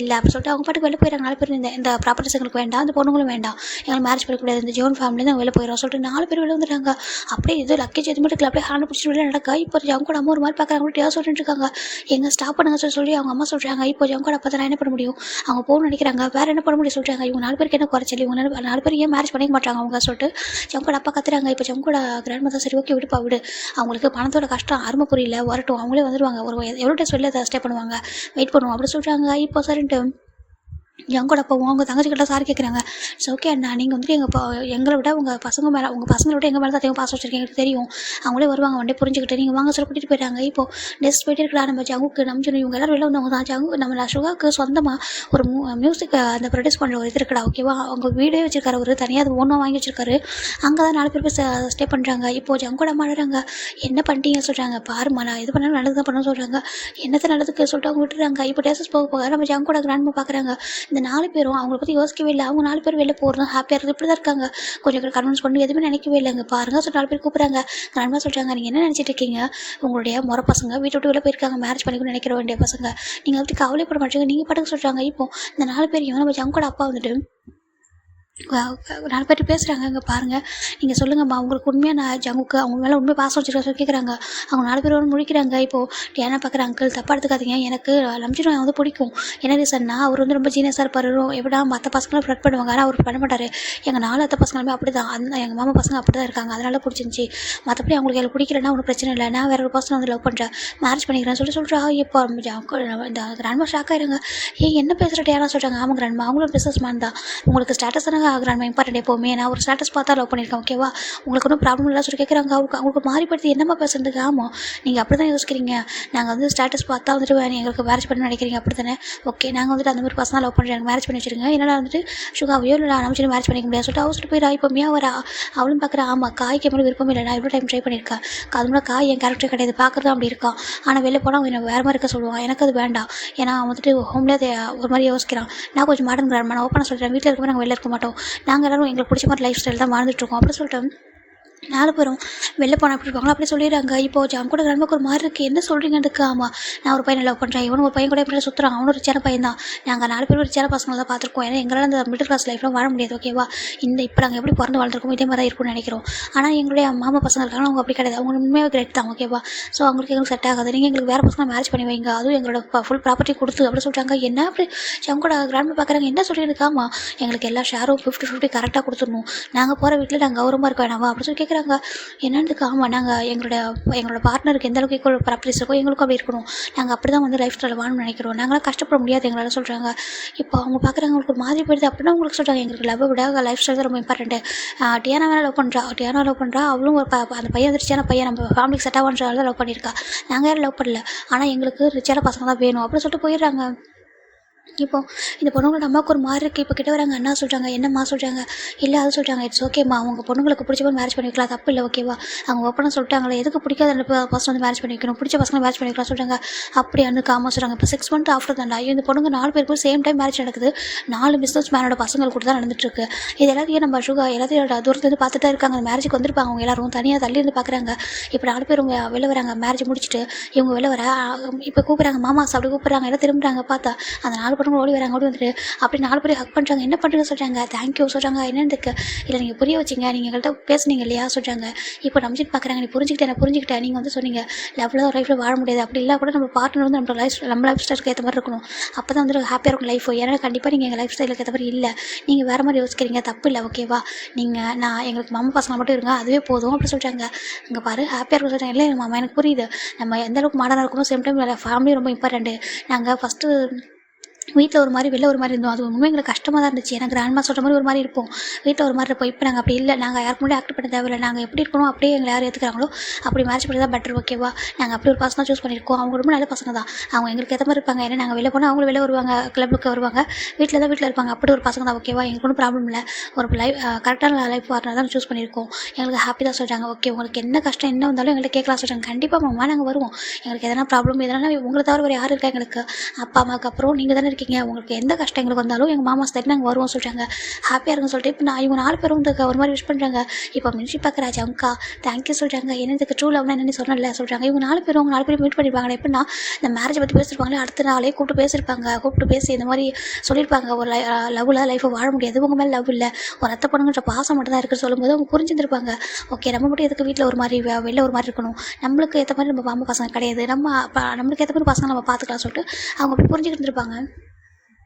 A: இல்லை அப்படி சொல்லிட்டு அவங்க பாட்டுக்கு வெளில போயிடறாங்க. 4 பேர் இந்த ப்ராப்பர்ட்டிஸ் எங்களுக்கு வேண்டாம், இந்த பொண்ணுங்களும் வேண்டாம், எங்களுக்கு மேரேஜ் பண்ணக்கூடாது, இந்த ஜோன் ஃபேமிலி தான் வெளில போயிடும் சொல்லிட்டு 4 பேர் வெளில வந்துட்டாங்க. அப்படியே இது லக்கேஜ் எதுவுமே எடுக்கல, அப்படியே ஹேண்ட் பிடிச்சிட்டு வெளில நடக்க. இப்போ ஜங்கோட அம்மா ஒரு மாதிரி பார்க்குறாங்க, டேயா சொல்லிட்டு இருக்காங்க, எங்க ஸ்டாப் பண்ணுங்க சொல்லி அவங்க அம்மா சொல்கிறாங்க. இப்போ ஜங்கோட அப்பா தான் என்ன பண்ண முடியும், அவங்க போகணும்னு நினைக்கிறாங்க, வேறு என்ன பண்ண முடியும் சொல்கிறாங்க. இவங்க 4 பேருக்கு என்ன குறைச்சல், இவங்க 4 பேர் ஏன் மேரேஜ் பண்ணிக்க மாட்டாங்க அவங்க சொல்லிட்டு ஜங்கோட அப்பா கத்துறாங்க. இப்போ ஜங்கோட கிராண்ட் மதர் சரி ஓகே விடுப்பா விடு, அவங்களுக்கு பணத்தோட கஷ்டம் அருமை புரியல, வரட்டும் அவங்களே வந்துடுவாங்க, ஒரு எவ்வளோ டேஸ் வெளில ஸ்டே பண்ணுவாங்க, வெயிட் பண்ணுவோம் அப்படி சொல்கிறாங்க. இப்போ சரின்ட்டு ஜங்கோட அப்பா அவங்க தங்கச்சிக்கிட்ட சாரி கேட்குறாங்க. ஸோ ஓகே அண்ணா, நீங்கள் வந்துட்டு எங்களை விட உங்கள் பசங்களை விட எங்கள் மேலே தான் அதிகமாக பாசம் வச்சுருக்கீங்க எனக்கு தெரியும், அவங்களே வருவாங்க வண்டே புரிஞ்சுக்கிட்டு நீங்கள் வாங்க சொல்லி கூட்டிகிட்டு போயிட்டாங்க. இப்போ நெக்ஸ்ட் போயிட்டு இருக்கிறா நம்ம ஜங்குக்கு நம்ம சொன்ன இவங்க எல்லோரும் வெளில வந்தவங்க தான். ஜங்கு நம்ம சுகாவுக்கு சொந்தமாக ஒரு மியூசிக் அந்த ப்ரொடியூஸ் பண்ணுற ஒரு இது இருக்கடா ஓகேவா, அவங்க வீடே வச்சிருக்காரு, ஒரு தனியாக அது ஒன்றும் வாங்கி வச்சிருக்காரு, அங்கே தான் 4 பேர் போய் ஸ்டே பண்ணுறாங்க. இப்போது ஜங்கோட மாடுறாங்க, என்ன பண்ணிட்டீங்கன்னு சொல்கிறாங்க. பாருமா நான் இது பண்ணாலும் நல்லது தான் பண்ண சொல்கிறாங்க, என்னத்தை நல்லதுக்கு சொல்லிட்டு அவங்க விட்டுறாங்க. இப்போ டேசஸ் போக நம்ம ஜங்கோட கிராண்ட்மா பார்க்குறாங்க, இந்த 4 பேரும் அவங்கள பற்றி யோசிக்கவே இல்லை, அவங்க 4 பேர் வெளில போகிறதும் ஹாப்பியாக இருக்குது இப்படி தான் இருக்காங்க, கொஞ்சம் கன்வின்ஸ் பண்ணி எதுவுமே நினைக்கவே இல்லைங்க. பாருங்க சொல்லி 4 பேர் கூப்பிட்றாங்க. கிராண்ட்மா சொல்கிறாங்க, நீங்கள் என்ன நினச்சிட்டு இருக்கீங்க, உங்களுடைய முறை பசங்க வீட்டை விட்டு வெளில போயிருக்காங்க, மேரேஜ் பண்ணிக்கணும்னு நினைக்கிற வேண்டிய பசங்க, நீங்கள் அப்படி கவலைப்பட மாட்டீங்க, நீங்கள் பாட்டுக்கு சொல்கிறாங்க. இப்போ இந்த 4 பேரையும் நம்ம ஜங்கோட அப்பா வந்துட்டு 4 பேர்ட்ட பேசுகிறாங்க. இங்கே பாருங்கள், நீங்கள் சொல்லுங்கம்மா, உங்களுக்கு உண்மையாக நான் ஜங்குக்கு அவங்க மேலே உண்மையாக பாசம் வச்சுருக்க சொல்லி கேட்குறாங்க. அவங்க 4 பேர் வந்து முழிக்கிறாங்க. இப்போது டியானா பார்க்குற அங்கிள் தப்பாக எடுத்துக்காதீங்க, எனக்கு நம்ஜின் வந்து பிடிக்கும். என்ன ரீசன்னா, அவர் வந்து ரொம்ப ஜீனியஸாக இருப்பார். எப்படின்னா மற்ற பசங்களும் ஃப்ளட் பண்ணுவாங்க, ஆனால் அவர் பண்ண மாட்டார். எங்கள் 4 அத்தை பசங்களுமே அப்படி தான், அந்த எங்கள் மாமா பசங்க அப்படி தான் இருக்காங்க. அதனால பிடிச்சிருந்துச்சி. மற்றபடி அவங்களுக்கு எனக்கு பிடிக்கலன்னா ஒன்றும் பிரச்சனை இல்லை, நான் வேறு ஒரு பர்சனை வந்து லவ் பண்ணுறேன், மேரேஜ் பண்ணிக்கிறேன்னு சொல்கிறா. இப்போ இந்த கிராண்ட்மா ஷாக் ஆகிடுங்க. என்ன பேசுகிற டியானா சொல்கிறாங்க. ஆமாம் கிராண்ட்மா, அவங்களும் பிஸ்னஸ் மேன் தான், உங்களுக்கு ஸ்டேட்டஸ் தானே கிராண்ட்மா இம்பார்ட்டன்ட். எப்போவுமே நான் ஒரு ஸ்டேட்டஸ் பார்த்தா லவ் பண்ணியிருக்கேன், ஓகேவா, உங்களுக்கு ஒன்றும் ப்ராப்ளம் இல்லை சொல்லி கேட்குறாங்க. அவங்களுக்கு மாறிப்படுத்தி என்னம்மா பேசுறதுக்கு. ஆமாம், நீங்கள் அப்படி தான் யோசிக்கிறீங்க, நாங்கள் வந்து ஸ்டேட்டஸ் பார்த்தா வந்துட்டு எங்களுக்கு மேரேஜ் பண்ண நினைக்கிறீங்க, அப்படி தானே. ஓகே, நாங்கள் வந்துட்டு அந்த மாதிரி பர்சனாக லவ் பண்ணுறேன், எனக்கு மேரேஜ் பண்ணி வச்சுருங்க, என்னால் வந்துட்டு சுகாவையோ இல்லை நான் நம்பிச்சு மேரேஜ் பண்ணிக்க முடியாது சொல்லிட்டு அவசரம் போயிடா. இப்போ மியா வரா, அவளும் பார்க்குறா. ஆமாம், காய்க்கு மேலே விருப்பம் இல்லை, நான் எவ்வளோ டைம் ட்ரை பண்ணியிருக்கேன், அது முன்னாடி காய் என் கேரக்டர் கிடையாது, பார்க்குறது அப்படி இருக்கான், ஆனால் வெளில போனால் அவன் வேறு மாதிரி இருக்க சொல்லுவான், எனக்கு அது வேண்டாம், ஏன்னா அவன் வந்துட்டு ஹோம்லேயே ஒரு மாதிரி யோசிக்கிறான். நான் கொஞ்சம் மாடர்ன் கிராண்ட், நான் ஓப்பனாக சொல்கிறேன், வீட்டில் இருக்கும்போது நாங்கள் வெளில இருக்க மாட்டோம், நாங்கள் எல்லோரும் எங்களுக்கு பிடிச்ச மாதிரி லைஃப் ஸ்டைல் தான் வாழ்ந்துட்டுருக்கோம் அப்படி சொல்லிட்டு 4 பேரும் வெளில போனால் அப்படி இருப்பாங்களா அப்படி சொல்லிடுறாங்க. இப்போது ஜங்கோட கிராண்ட்மாக்கு ஒரு மாதிரி இருக்குது, என்ன சொல்கிறீங்கன்றதுக்கு. ஆமாம், நான் ஒரு பையனை லவ் பண்ணுறேன், இவனும் ஒரு பையன் கூட எப்படி சுற்றுறான், அவனும் ரிச்சான பையன் தான், நாங்கள் 4 பேரும் ரிச்சான பசங்களை தான் பார்த்துருக்கோம், ஏன்னா எங்களால் அந்த மிடில் கிளாஸ் லைஃப்லாம் வாழ முடியாது, ஓகேவா. இப்போ நாங்கள் எப்படி பிறந்து வாழ்ந்துருக்கோம் இதே மாதிரி தான் இருக்கும்னு நினைக்கிறோம். ஆனால் எங்களுடைய மாமா பசங்க இருக்காங்க, அவங்க அப்படி கிடையாது, அவங்க உண்மையாக கிரேட் தான், ஓகேவா. ஸோ அவங்களுக்கு எங்களுக்கு செட் ஆகாது, நீங்கள் எங்களுக்கு வேறு பசங்க மேரேஜ் பண்ணி வைங்க, அதுவும் எங்களோட ஃபுல் ப்ராப்பர்ட்டி கொடுத்து அப்படி சொல்கிறாங்க. என்ன அப்படி ஜங்கோட கிராண்ட்மா பார்க்குறாங்க, என்ன சொல்லியிருக்கா. ஆமாம், எங்களுக்கு எல்லா ஷேரும் 50-50 கரெக்டாக கொடுத்துடணும், நாங்கள் போகிற வீட்டில் நாங்கள் கௌரவமாக இருக்க வேணாமா அப்படி சொல்லி கேட்குறாங்க. என்னன்றதுக்கு. ஆமாம், நாங்கள் எங்களோட பார்ட்னருக்கு எந்த அளவுக்கு ஈக்குவல் ப்ராப்பர்ட்டிஸ் இருக்கோ எங்களுக்கும் அப்படி இருக்கணும், நாங்கள் அப்படி தான் வந்து லைஃப் ஸ்டைலில் வாழணும்னு நினைக்கிறோம், நாங்களாம் கஷ்டப்பட முடியாது எங்களால் சொல்கிறாங்க. இப்போ அவங்க பார்க்குறாங்க, அவங்களுக்கு ஒரு மாதிரி போயிடுது அப்படின்னா உங்களுக்கு சொல்கிறாங்க, எங்களுக்கு லவ் விட லைஃப் ஸ்டைல் தான் ரொம்ப இம்பார்ட்டன்ட்டு. டியானா வேலை லவ் பண்ணுறா, அவளும் ஒரு அந்த பையன் ரிச்சான பையன், நம்ம ஃபேமிலிக்கு செட் ஆகுன்றதால தான் லவ் பண்ணியிருக்கா, நாங்கள் யாரும் லவ் பண்ணல, ஆனால் எங்களுக்கு ரிச்சான பசங்க தான் வேணும் அப்படின்னு சொல்லிட்டு போயிடுறாங்க. இப்போது இந்த பொண்ணுங்களோட அம்மாவுக்கு ஒரு மாதிரி இருக்குது. இப்போ கிட்ட வராங்க, அண்ணா சொல்கிறாங்க, என்னம்மா சொல்கிறாங்க. இல்லை அது சொல்கிறாங்க, இட்ஸ் ஓகேம்மா, அவங்க பொண்ணுங்களுக்கு பிடிச்ச மாதிரி மேரேஜ் பண்ணி வைக்கலாம், தப்பு இல்லை, ஓகேவா. அவங்க ஓப்பனாக சொல்லிட்டாங்களே, எதுக்கு பிடிக்காத 2 பர்சன் வந்து மேரேஜ் பண்ணி வைக்கணும், பிடிச்ச பசங்களை மேரேஜ் பண்ணி வைக்கலாம் சொல்கிறாங்க. அப்படி அந்த காமா சொல்கிறாங்க. இப்போ 6 மந்த் ஆஃப்டர் தாண்டா இந்த பொண்ணுங்க 4 பேருக்கும் சேம் டைம் மேரேஜ் நடக்குது, 4 பிஸ்னஸ் மேனோட பசங்கள் கூட தான் நடந்துட்டுருக்கு. இது எல்லாத்தையும் நம்ம எல்லாத்தையும் தூரத்துலேருந்து பார்த்துட்டு தான் இருக்காங்க. அந்த மேரேஜுக்கு வந்திருப்பாங்க, அவங்க எல்லாரும் தனியாக தள்ளி இருந்து பார்க்குறாங்க. இப்போ 4 பேர் வெளில வராங்க, மேரேஜ் முடிச்சுட்டு இவங்க வெளில வர இப்போ கூப்பிட்றாங்க, மாமாஸ் அப்படி கூப்பிட்றாங்க, எல்லாம் திரும்புறாங்க. பார்த்தா அந்த 4 பொண்ணுங்க ஓடி வராங்க, ஓடி வந்துட்டு அப்படி 4 பேர் ஹக் பண்ணுறாங்க. என்ன பண்ணுறது சொல்கிறாங்க, தேங்க்யூ சொல்கிறாங்க. என்னதுக்கு, இல்லை நீங்கள் புரிய வச்சிங்க, நீங்கள் எங்கள்கிட்ட பேசுனீங்க இல்லையா சொல்கிறாங்க. இப்போ நம்பிட்டு பார்க்குறாங்க, நீ புரிஞ்சுக்கிட்டேன், நீங்கள் வந்து சொன்னீங்க லவ்வில் ஒரு லைஃப்பில் வாழ முடியாது, அப்படி இல்லை கூட நம்ம பார்ட்னர் வந்து நம்ம லைஃப் ஸ்டைலுக்கு ஏற்ற மாதிரி இருக்கணும், அப்போ தான் வந்து ஹாப்பியாக இருக்கும் லைஃப். ஏன்னா கண்டிப்பாக நீங்கள் எங்கள் லைஃப் ஸ்டைலுக்கு ஏற்ற மாதிரி இல்லை, நீங்கள் வேறு மாதிரி யோசிக்கிறீங்க, தப்பு இல்லை, ஓகேவா. நான் எங்களுக்கு மாமா பசங்க மட்டும் இருங்க, அதுவே போதும் அப்படி சொல்கிறாங்க. அங்கே பாரு ஹாப்பியாக இருக்கும் சொல்கிறாங்க. இல்லை மாமா எனக்கு புரியுது, நம்ம எந்த அளவுக்கு மாடர்னாக இருக்கணும், சேம் டைம் ஃபேமிலி ரொம்ப இம்பார்ட்டண்ட்டு. நாங்கள் ஃபஸ்ட்டு வீட்டில் ஒரு மாதிரி வெளில ஒரு மாதிரி இருந்தோம், அது உண்மை எங்களுக்கு கஷ்டமாக தான் இருந்துச்சு, ஏன்னா கிராண்ட்மா சொல்கிற மாதிரி ஒரு மாதிரி இருப்போம், வீட்டில் ஒரு மாதிரி இருப்போம். இப்போ நாங்கள் அப்படி இல்லை, நாங்கள் யாருக்கு முன்னாடி ஆக்ட் பண்ண தேவையில்லை, நாங்கள் எப்படி இருக்கணும் அப்படியே எங்களை யார் ஏற்றுக்கிறாங்களோ அப்படி மேரேஜ் பண்ணி தான் பெட்டர், ஓகேவா. நாங்கள் அப்படி ஒரு பர்சனாக சூஸ் பண்ணியிருக்கோம், அவங்க ரொம்ப நல்ல பசங்க தான், அவங்க எங்களுக்கு ஏற்ற மாதிரி இருப்பாங்க. ஏன்னா நாங்கள் வெளில போனால் அவங்களும் வெளில வருவாங்க, கிளப்புக்கு வருவாங்க, வீட்டில் இருப்பாங்க, அப்படி ஒரு பசங்க தான், ஓகேவா. எங்களுக்கு ஒன்றும் ப்ராப்ளம் இல்லை, ஒரு கரெக்டான லைஃப் பார்ட்னர் தான் சூஸ் பண்ணியிருக்கோம், எங்களுக்கு ஹாப்பி தான் சொல்கிறாங்க. ஓகே, உங்களுக்கு என்ன கஷ்டம் என்ன வந்தாலும் எங்கள்கிட்ட கேட்கலாம் சொல்கிறாங்க. கண்டிப்பாக மாமா நாங்கள் வருவோம், எங்களுக்கு எதனா ப்ராப்ளம் எதனா உங்களை தவிர வேறு யார் இருக்கா, எங்களுக்கு அப்பா அம்மாவுக்கு அப்புறம் நீங்கள் தானே இருக்கீங்க, உங்களுக்கு எந்த கஷ்டம் எங்களுக்கு வந்தாலும் எங்கள் மாமா சைடு நாங்கள் வருவோம் சொல்கிறாங்க. ஹாப்பியாக இருக்குன்னு சொல்லிட்டு இப்போ இவங்க 4 பேரும் வந்து ஒரு மாதிரி விஷ் பண்ணுறாங்க. இப்போ மின்ஷி பார்க்குறா ஜங்கா தேங்க்யூ சொல்கிறாங்க. என்னதுக்கு ட்ரூ லவ்னா என்னென்னு சொன்னல சொல்கிறாங்க. இவங்க 4 பேரும் 4 பேரும் மீட் பண்ணியிருப்பாங்க. எப்படின்னா இந்த மேரேஜை பற்றி பேசியிருப்பாங்களே, அடுத்த நாளே கூப்பிட்டு பேசி இந்த மாதிரி சொல்லியிருப்பாங்க, ஒரு லவ்வில் லைஃப்பை வாழ முடியாது, உங்கள் மேலே லவ் இல்லை, ஒரு ரத்த பொண்ணுங்கிற பாசம் மட்டும் தான் இருக்குன்னு சொல்லும்போது அவங்க புரிஞ்சுருப்பாங்க. ஓகே, நம்ம மட்டும் எதுக்கு வீட்டில் ஒரு மாதிரி வெளில ஒரு மாதிரி இருக்கணும், நம்மளுக்கு ஏற்ற மாதிரி நம்ம மாமா பசங்க கிடையாது, நம்மளுக்கு ஏற்ற மாதிரி பசங்க நம்ம பார்த்துக்கலாம் சொல்லிட்டு அவங்க அப்படி புரிஞ்சுக்கிட்டு இருப்பாங்க.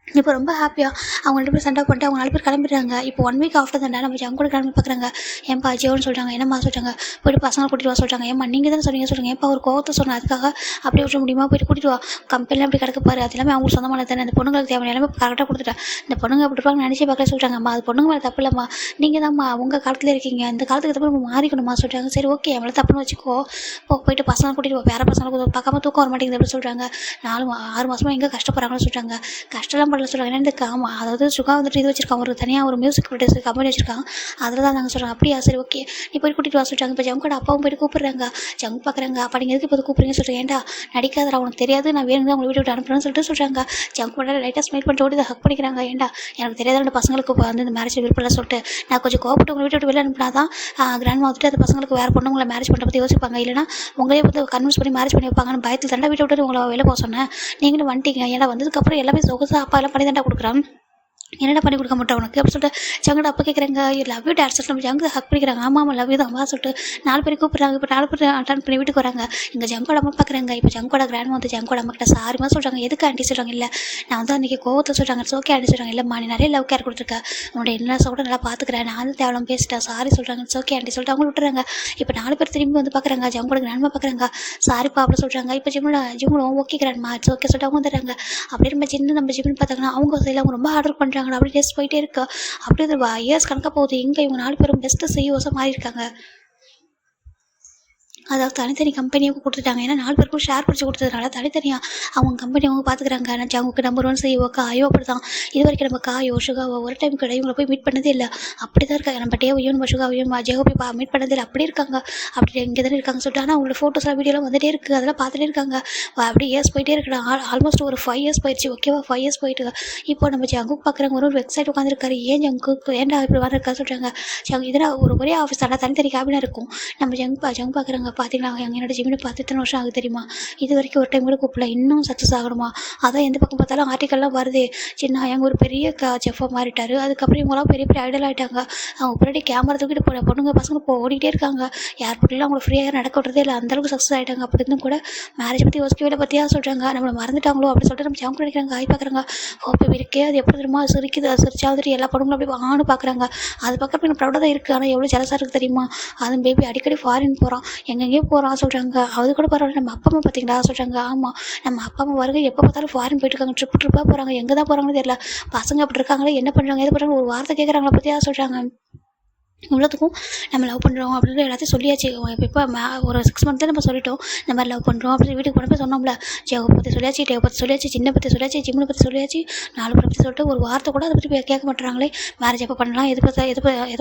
A: இப்போ ரொம்ப ஹாப்பியாக அவங்க 2 பேரும் சண்டை பண்ணிட்டு அவங்க 4 பேர் கிளம்பிடுறாங்க. இப்போ 1 வீக் ஆஃப்டர் தானே நம்ம அவங்க கூட கிளம்பி பார்க்குறாங்க. ஏன்பா ஜியோன்னு சொல்கிறாங்க, என்னம்மா சொல்கிறாங்க, போய்ட்டு பசங்களை கூட்டிட்டு வா சொல்கிறாங்க. ஏம்மா நீங்கள் தானே சொல்லுங்கள், ஏப்பா ஒரு கோவத்தை சொன்னேன் அதுக்காக அப்படியே விட முடியுமா, போய்ட்டு கூட்டிட்டு வா, கம்பெனியில் அப்படி கிடக்க பாரு, அது எல்லாமே அவங்களுக்கு சொந்தமானது தானே, அந்த பொண்ணுங்களுக்கு தேவையான எல்லாமே கரெக்டாக கொடுத்துட்டேன், இந்த பொண்ணுங்க அப்படி இருப்பாங்க நினச்சி பார்க்கல சொல்கிறாங்க. அம்மா அது பொண்ணுங்க மேலே தப்பு இல்லைம்மா, நீங்கள் தான்மா உங்கள் காலத்தில் இருக்கீங்க, இந்த காலத்துக்கு ஏற்ற மாதிரி மாறிக்கணுமா சொல்கிறாங்க. சரி ஓகே, அவங்கள தப்புன்னு வச்சுக்கோ, போய்ட்டு பசங்களை கூட்டிட்டு வா, வேறு பசங்களுக்கு பார்க்காம தூக்கம் வர மாட்டேங்குது அப்படி சொல்கிறாங்க. 6 மாதமாக எங்கே கஷ்டப்படுறாங்கன்னு சொல்கிறாங்க. கஷ்டம்லாம் பண்ணல சொல்கிறாங்க. என்னென்னு ஆமாம், அதாவது சுகா வந்துட்டு இது வச்சிருக்காங்க, ஒரு தனியாக ஒரு மியூசிக் ப்ரொடியூசர் கம்பெனி வச்சிருக்காங்க, அதில் தான் நாங்கள் சொல்கிறாங்க. அப்படியா சரி ஓகே, நீ போய் கூட்டிகிட்டு வர சொல்கிறாங்க. இப்போ ஜங்கோட அப்பாவும் போய்ட்டு கூப்பிட்றாங்க. ஜங்கு பார்க்குறாங்க. அப்போ நீங்கள் எதுக்கு இப்போ கூப்பிட்றீங்கன்னு சொல்கிறேன். ஏன்டா நடிக்காதடா, உனக்கு தெரியாது, நான் வேணுங்க உங்களை வீட்டு விட்டு அனுப்புறேன்னு சொல்லிட்டு சொல்கிறாங்க. ஜங்கு பண்ண லைட்டாக ஸ்மைல் பண்ணிட்டு ஓடி ஹக் பண்ணிக்கிறாங்க. ஏன்டா எனக்கு தெரியாத 2 பசங்களுக்கு வந்து இந்த மேரேஜ் விருப்பம் சொல்லிட்டு நான் கொஞ்சம் கோவப்பட்டு உங்களை வீட்டு விட்டு வெளில அனுப்பினா தான் கிராண்ட்மா வந்துட்டு அந்த பசங்களுக்கு வேறு பொண்ணுங்களை மேரேஜ் பண்ணுற பற்றி யோசிப்பாங்க, இல்லைனா உங்களே வந்து கன்வின்ஸ் பண்ணி மேரேஜ் பண்ணி வைப்பாங்கன்னு பயத்தில் தண்டா வீட்டை விட்டு உங்களை வெளில போக சொன்னேன். நீங்களும் வந்துட்டீங்க, ஏன்னா வந்ததுக்கப்புறம் எல்லாமே சொகுசாக அப்பா எல்லாம் பண்ணி தண்டா கொடுக்குறான். என்னடா பண்ணி கொடுக்க மாட்டேன் உனக்கு அப்படி சொல்லிட்டு ஜங்கட அப்போ கேட்குறாங்க லவ் யூ டேட் சொல்லிட்டு நம்ம ஜங்கு ஹக் பண்ணிக்கிறாங்க. ஆமாம் லவ் யூ தான் வா சொல்லிட்டு 4 பேர் கூப்பிட்றாங்க. இப்போ 4 பேர் அட்டன் பண்ணி வீட்டுக்கு வராங்க. இங்கே ஜங்கோட அம்மா பார்க்குறாங்க. இப்போ ஜங்கோட கிராண்ட் வந்து ஜங்கோட அம்மா கிட்ட சாரிமா சொல்கிறாங்க. எதுக்கு ஆண்டி சொல்கிறாங்க? இல்லை நான் வந்து அன்றைக்கி கோவத்தில் சொல்கிறாங்க. ஓகே ஆண்டி சொல்கிறாங்க. இல்லைம்மா நீ நிறைய லவ் கேர் கொடுத்துருக்க, உன்னோட என்ன கூட நல்லா பார்த்துக்கிறேன், நான் வந்து தேவலாம் பேசிட்டேன் சாரி சொல்கிறாங்க. ஓகே ஆண்டி சொல்லிட்டு அவங்க விட்டுறாங்க. இப்போ 4 பேர் திரும்பி வந்து பார்க்குறாங்க. ஜங்கோட கிராண்ட்மா பார்க்குறாங்க. சாரிப்பா அப்படி சொல்கிறாங்க. இப்போ ஜிம்மும் ஓகே கிராண்ட்மா இட்ஸ் ஓகே சொல்லிட்டு அவங்க வந்துடுறாங்க. அப்படியே நம்ம ஜிம்னு பார்த்தாங்கன்னா அவங்க சைடில் அவங்க ரொம்ப ஆர்டர் பண்ணுறாங்க. அப்படி டேஸ்ட் போயிட்டே இருக்கு. அப்படியே இயர்ஸ் கணக்காக போகுது. இங்கே இவங்க 4 பேரும் பெஸ்ட்டு சிஇஓஸாக மாறி இருக்காங்க. அதாவது தனித்தனி கம்பெனியும் கொடுத்துட்டாங்க. ஏன்னா 4 பேருக்கும் ஷேர் பிடிச்சி கொடுத்ததுனால தனித்தனியாக அவங்க கம்பெனி அவங்க பார்த்துக்கிறாங்க. ஆனால் அவங்களுக்கு நம்பர் 1 சிஇஓ காயோ அப்படி தான். இது வரைக்கும் நம்ம காயோ சுகாவோ ஒரு டைம் கூட இவங்களை போய் மீட் பண்ணதே இல்லை. அப்படி தான் இருக்காங்க. நம்ம டேவையும் நம்ம சுகாவையும் ஜெயோ போய் மீட் பண்ணதே இல்லை. அப்படி இருக்காங்க. அப்படி இங்கே தானே இருக்காங்க சொல்லிட்டு. ஆனால் அவங்களோட ஃபோட்டோஸ்லாம் வீடியோலாம் வந்துகிட்டே இருக்குது. அதெல்லாம் பார்த்துட்டே இருக்காங்க. அப்படியே இயர்ஸ் போயிட்டே இருக்கலாம். ஆல்மோஸ்ட் ஒரு 5 இயர்ஸ் போயிடுச்சு. ஓகேவா 5 இயர்ஸ் போயிட்டு இப்போ நம்ம ஜங்குக்கு பார்க்குறாங்க. ஒரு வெப்சைட் உட்காந்துருக்காரு. ஏன் ஜங்குக்கு ஏன்டா இப்படி வரக்கா சொல்கிறாங்க. இதெல்லாம் ஒரே ஆஃபீஸ் ஆனால் தனித்தனி கேபினாக இருக்கும். நம்ம ஜங்கு பார்க்குறாங்க. பார்த்தீங்களா என்னோட ஜிம்மில் பார்த்து இத்தனை வருஷம் ஆகுது தெரியுமா, இது வரைக்கும் ஒரு டைம் கூட கூப்பிடல, இன்னும் சக்ஸஸ் ஆகணுமா, அதான் எந்த பக்கம் பார்த்தாலும் ஆர்டிக்கல்லாம் வருது. சின்ன எங்கள் ஒரு பெரிய செஃப்பாக மாறிட்டார். அதுக்கப்புறம் இவங்களாம் பெரிய பெரிய ஐடல் ஆகிட்டாங்க. அவங்க பின்னாடி கேமரா தூக்கிட்டு பொண்ணுங்க பசங்க ஓடிக்கிட்டே இருக்காங்க. ஏர்போர்ட்லாம் அவங்களை ஃப்ரீயாக நடக்க விட்றதே இல்லை. அந்தளவுக்கு சக்ஸஸ் ஆகிட்டாங்க. அப்படி இருந்தும் கூட மேரேஜ் பற்றி யோசிக்கவே பற்றியா சொல்கிறாங்க. நம்மளை மறந்துட்டாங்களோ அப்படி சொல்லிட்டு நம்ம ஜங்கு நினைக்கிறாங்க. ஆகி பார்க்குறாங்க. ஹோப்பி இருக்கே அது எப்படி தெரியுமா சிரிக்குது, சிரிச்சா வந்துட்டு எல்லா படங்களும் அப்படி ஆணு பார்க்குறாங்க. அது பார்க்குறப்ப எனக்கு ப்ரௌடாக தான் இருக்குது. ஆனால் எவ்வளோ ஜலசாக இருக்குது தெரியுமா. அதுவும் பேபி அடிக்கடி ஃபாரின் போகிறான், எங்கெங்கேயோ போகிறான் சொல்கிறாங்க. அது கூட பரவாயில்ல. நம்ம அப்பா அம்மா பார்த்தீங்களா சொல்கிறாங்க. ஆமாம் நம்ம அப்பா அம்மா வருகை எப்போ பார்த்தாலும் ஃபாரின் போயிட்டு இருக்காங்க. ட்ரிப்பாக போகிறாங்க. எங்கே தான் போகிறாங்கன்னு தெரியல. பசங்க அப்படி இருக்காங்களே என்ன பண்ணுறாங்க எது பண்ணுறாங்க ஒரு வார்த்தை கேட்குறாங்களா பற்றியா சொல்கிறாங்க. இவ்வளோத்துக்கும் நம்ம லவ் பண்ணுறோம் அப்படின்னு எல்லாத்தையும் சொல்லியாச்சு. இப்போ ஒரு 6 மந்த் நம்ம சொல்லிட்டோம் இந்த மாதிரி லவ் பண்ணுறோம் அப்படின்னு வீட்டுக்கு போனப்போ சொன்னோம்ல. ஜெயவை பற்றி சொல்லியாச்சு, டேவை பற்றி சொல்லியாச்சு, சின்ன பற்றி சொல்லியாச்சு, ஜிம்மை பற்றி சொல்லியாச்சு, 4 பேரை பற்றி சொல்லிட்டு ஒரு வார்த்தை கூட அதை பற்றி கேட்க மாட்டாங்களே. மேரேஜ் எப்போ பண்ணலாம் எதை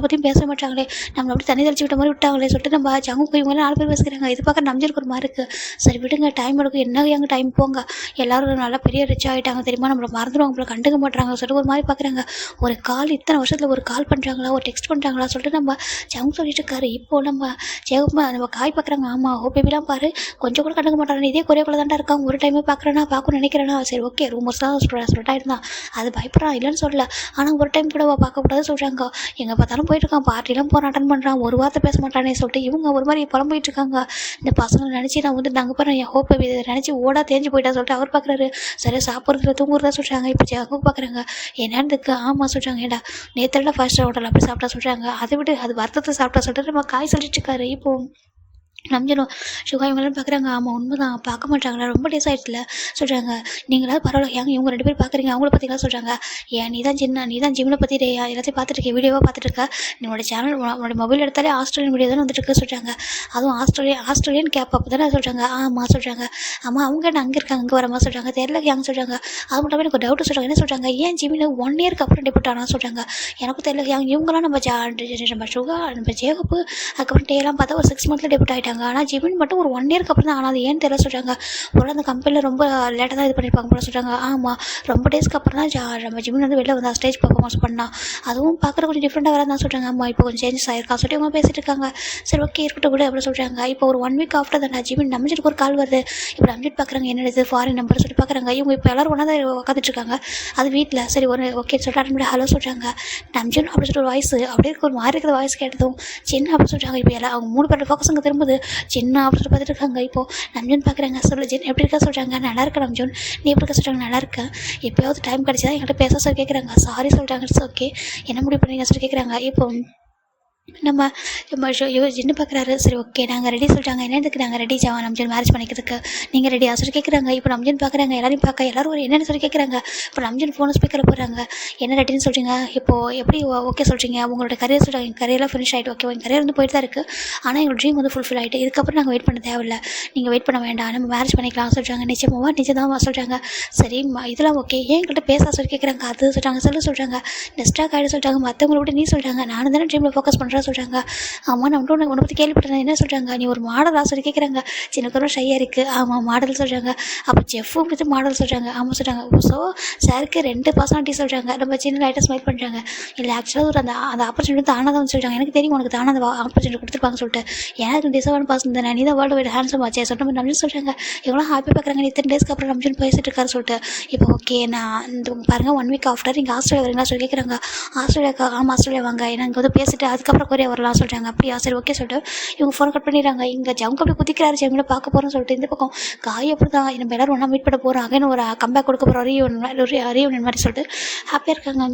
A: பற்றியும் பேச மாட்டாங்களே. நம்மளை அப்படி தண்ணி தெளிச்சு விட்ட மாதிரி விட்டாங்களே சொல்லிட்டு நம்ம ஜங்குக்கு இவங்க 4 பேர் பேசுகிறாங்க. இது பார்க்க நம்பிச்சிருக்க ஒரு மாதிரி இருக்குது. சரி விடுங்க டைம் எடுக்கும், என்ன எங்கள் டைம் போங்க, எல்லோரும் நல்லா பெரிய ரிச் ஆகிட்டாங்க தெரியுமா, நம்மளை மறந்துடுவாங்க, நம்மளை கண்டுக்க மாட்டாங்க சொல்லிட்டு ஒரு மாதிரி பார்க்குறாங்க. ஒரு கால் இத்தனை வருஷத்தில் ஒரு கால் பண்ணுறாங்களா, ஒரு டெக்ஸ்ட் பண்ணுறாங்களா சொல்லிட்டு நம்ம ஜங்கு சொல்லிட்டு இருக்காரு. இப்போது நம்ம ஜெயகுமா நம்ம காய் பார்க்குறாங்க. ஆமாம் பேபிலாம் பாரு கொஞ்சம் கூட கண்டுக்க மாட்டாங்க. இதே குறையக்குள்ள தான்டா இருக்காங்க. ஒரு டைமே பார்க்குறேன்னா பார்க்கணும்னு நினைக்கிறேன்னா சரி ஓகே ரூமர்ஸ் தான் சொல்லிட்டா இருந்தான் அது பயப்படுறான் இல்லைன்னு சொல்லல. ஆனால் ஒரு டைம் கூட பார்க்கக்கூடாது சொல்கிறாங்க. எங்கே பார்த்தாலும் போயிட்டுருக்கான், பார்ட்டிலாம் போகிறான், அட்டன் பண்ணுறான், ஒரு வார்த்தை பேச மாட்டானே சொல்லிட்டு இவங்க ஒரு மாதிரி புலம்பிட்டு இருக்காங்க. இந்த பசங்களை நினச்சி நான் வந்து நாங்கள் பாரு என் ஹோப் பேபி நினச்சி ஓடா தேஞ்சு போயிட்டா சொல்லிட்டு அவர் பார்க்குறாரு. சரியா சாப்பிட்றதுல தூங்குறதா சொல்கிறாங்க. இப்போ ஜங்கு பார்க்குறாங்க. என்னன்னு ஆமாம் சொல்கிறாங்க. ஏடா நேற்று ஃபர்ஸ்ட் ஹோட்டல் அப்படி சாப்பிட்டா சொல்கிறாங்க. அதை விட்டு அது வருத்தத்தை சாப்பிட்டா சொல்லிட்டு நம்ம காய் சொல்லிட்டு இருக்காரு. இப்போது நம்பிடும் சுகா இவங்களாம் பார்க்குறாங்க. ஆமாம் உண்மை தான் பார்க்க மாட்டாங்களா, ரொம்ப டேஸ் ஆகிடுச்சுல சொல்கிறாங்க. நீங்களாவது பரவாயில்ல ஏங்க இவங்க 2 பேர் பார்க்குறீங்க அவங்கள பார்த்தீங்களா சொல்கிறாங்க. ஏன் நீ தான் ஜிம்மில் பற்றி எல்லாத்தையும் பார்த்துட்டு வீடியோவாக பார்த்துட்டு இருக்க, உன்னோட சேனல் உன்னோட மொபைல் எடுத்தாலே ஆஸ்திரேலியன் வீடியோ தானே வந்துட்டு இருக்கு சொல்கிறாங்க. அதுவும் ஆஸ்திரேலியன் கேப் அப்போ தானே சொல்கிறாங்க. ஆமாம் சொல்கிறாங்க. ஆமாம் அவங்க என்ன அங்கே இருக்காங்க இங்கே வரமா சொல்கிறாங்க. தெரியல ஏங்க சொல்கிறாங்க. அது மட்டும் எனக்கு டவுட்டு சொல்கிறாங்க. என்ன சொல்கிறாங்க, ஏன் ஜிம்மில் 1 இயருக்கு அப்புறம் டெபியூட் ஆனால் சொல்கிறாங்க. எனக்கும் தெரியல ஏங்க இவங்களாம் நம்ம சுகா நம்ம ஜேகப்பு அதுக்கப்புறம் டேலாம் பார்த்தா ஒரு 6 மந்த்தில் டெபியூட் ஆகிட்டாங்க. ஆனால் ஜிமின் மட்டும் ஒரு 1 இயருக்கு அப்புறம் தான். ஆனால் அது ஏன்னு தெரியல சொல்கிறாங்க. ஒரு அந்த கம்பெனியில் ரொம்ப லேட்டாக தான் இது பண்ணியிருப்பாங்க போல சொல்கிறாங்க. ஆமாம் ரொம்ப டேஸ்க்கு அப்புறம் தான் நம்ம ஜிமின் வந்து வெளில வந்து ஸ்டேஜ் பர்ஃபார்மன்ஸ் பண்ணால் அதுவும் பார்க்குற கொஞ்சம் டிஃப்ரெண்ட்டாக வரதான் தான் சொல்கிறாங்க. ஆமாம் இப்போ கொஞ்சம் சேஞ்சஸ் ஆயிருக்கா சொல்லிட்டு இவங்க பேசிட்டு இருக்காங்க. சரி ஓகே இருக்கட்டும் கூட அப்படி சொல்கிறாங்க. இப்போ ஒரு 1 வீக் ஆஃப்டர் தான் ஜிமின் நம்பிச்சிட்டு ஒரு கால் வருது. இப்போ நம்பிட்டு பார்க்குறாங்க என்னது ஃபாரின் நம்பர் சொல்லி பார்க்குறாங்க. இவங்க இப்போ எல்லோரும் ஒன்றா தான் உட்காந்துட்டு இருக்காங்க. அது வீட்டில் சரி ஒரு ஓகே சொல்லிட்டு ஹலோ சொல்கிறாங்க. நம்பிச்சிடும் அப்படி சொல்லிட்டு ஒரு வாய்ஸ் அப்படியே ஒரு மாதிரி இருக்கிற வாய்ஸ் கேட்டதும் சின்ன அப்படி சொல்கிறாங்க. இப்போ எல்லாம் அவங்க 3 பேர் ஃபோக்கஸ் அங்கே திரும்புது. சின்ன அப்படி சொல்லி பார்த்துட்டு இருக்காங்க. இப்போது நம்ஜூன் பார்க்குறாங்க. சொல்லு ஜின் எப்படி இருக்கா சொல்கிறாங்க. நல்லா இருக்கா நம்ஜூன், நீ எப்படி இருக்கா சொல்கிறாங்க. நல்லா இருக்கேன். எப்போயாவது டைம் கிடச்சா என்கிட்ட பேச சொல்லி கேட்குறாங்க. சாரி சொல்கிறாங்க. இட்ஸ் ஓகே என்ன முடிவு பண்ணீங்க சொல்லி கேட்குறாங்க. இப்போ நம்ம ஜின்னு பார்க்குறாரு. சரி ஓகே நாங்கள் ரெடி சொல்லிட்டாங்க. என்னதுக்கு நாங்கள் ரெடி ஜாவா நம்ஜன் மேரேஜ் பண்ணிக்கிறதுக்கு நீங்கள் ரெடியா சொல்லி கேட்குறாங்க. இப்போ நம்ஜன் பார்க்குறாங்க. எல்லாரையும் பார்க்க எல்லோரும் ஒரு என்னென்னு சொல்லி கேட்குறாங்க. இப்போ நம்ஜன் ஃபோனை ஸ்பீக்கரில் போடுறாங்க. என்ன ரெடின்னு சொல்கிறீங்க, இப்போது எப்படி ஓகே சொல்கிறீங்க, உங்களோட கரியர் சொல்கிறாங்க. எங்கள் கரியர்லாம் ஃபினிஷ் ஆகிட்டு ஓகே எங்கள் கரியர் வந்து போயிட்டு தான் இருக்குது. ஆனால் எங்களோட ட்ரீம் வந்து ஃபுல்ஃபில் ஆகிட்டு இதுக்கப்புறம் நாங்கள் வெயிட் பண்ண தேவையில்லை, நீங்கள் வெயிட் பண்ண வேண்டாம், நம்ம மேரேஜ் பண்ணிக்கலாம் சொல்கிறாங்க. நிச்சயமாக நிச்சயமாக சொல்கிறாங்க. சரி இதெல்லாம் ஓகே ஏன் என்கிட்ட பேச சொல்லி கேட்குறாங்க. அது சொல்கிறாங்க சொல்ல சொல்கிறாங்க. நெக்ஸ்ட்டாக ஆகிடு சொல்கிறாங்க. மற்றவங்கள விட்டு நீ சொல்கிறாங்க. நானும் தானே ட்ரீமில் ஃபோக்கஸ் பண்ணுறேன் பண்ணுறா சொல்கிறாங்க. ஆமாம் நான் உன்னை பற்றி கேள்விப்பட்டேன், என்ன சொல்கிறாங்க, நீ ஒரு மாடலா சொல்லி கேட்குறாங்க. சின்னக்கு ரொம்ப ஷையாக இருக்குது. ஆமாம் மாடல் சொல்கிறாங்க. அப்போ செஃப்பும் பற்றி மாடல் சொல்கிறாங்க. ஆமாம் சொல்கிறாங்க. ஸோ சாருக்கு 2 பர்சனாலிட்டி சொல்கிறாங்க. நம்ம சின்ன லைட்டாக ஸ்மைல் பண்ணுறாங்க. இல்லை ஆக்சுவலாக ஒரு அந்த ஆப்பர்ச்சுனிட்டி தானாக தான் சொல்கிறாங்க. எனக்கு தெரியும் உனக்கு தானே அந்த ஆப்பர்ச்சுனிட்டி கொடுத்துருப்பாங்க சொல்லிட்டு. எனக்கு டிசர்வான பர்சன் தானே, நீ தான் வேர்ல்டு வைட் ஹேண்ட்ஸம் ஆச்சே சொல்லிட்டு நம்ம நம்பி சொல்கிறாங்க. எவ்வளோ ஹாப்பி பார்க்குறாங்க, இத்தனை டேஸ்க்கு அப்புறம் நம்பின்னு பேசிட்டு இருக்காரு சொல்லிட்டு. இப்போ ஓகே நான் இந்த பாருங்கள் 1 வீக் ஆஃப்டர் நீங்கள் ஆஸ்திரேலியா வரீங்களா சொல்லி கேட்குறாங்க. ஆஸ்திரேலியாக்கா? ஆமாம் ஆஸ்திரேலியா வாங்க, ஏன்னா இங்கே வந்து பேசிட்டு அதுக்கப்புறம் கொரியா வரலாம் சொல்கிறாங்க. அப்படியா சரி ஓகே சொல்லிட்டு இவங்க ஃபோன் கட் பண்ணிடுறாங்க. இங்கே ஜவுங்க அப்படி குதிக்கிறாரு, ஜெமில பார்க்க போகிறோம்னு சொல்லிட்டு. இந்த பக்கம் காய் அப்படி தான் நம்ம எல்லோரும் ஒன்றா மீட் பண்ண போகிறோம், அகைன் ஒரு கம்பேக் கொடுக்க போகிறோம், ரீயூனியன் மாதிரி சொல்லிட்டு ஹாப்பியாக இருக்காங்க.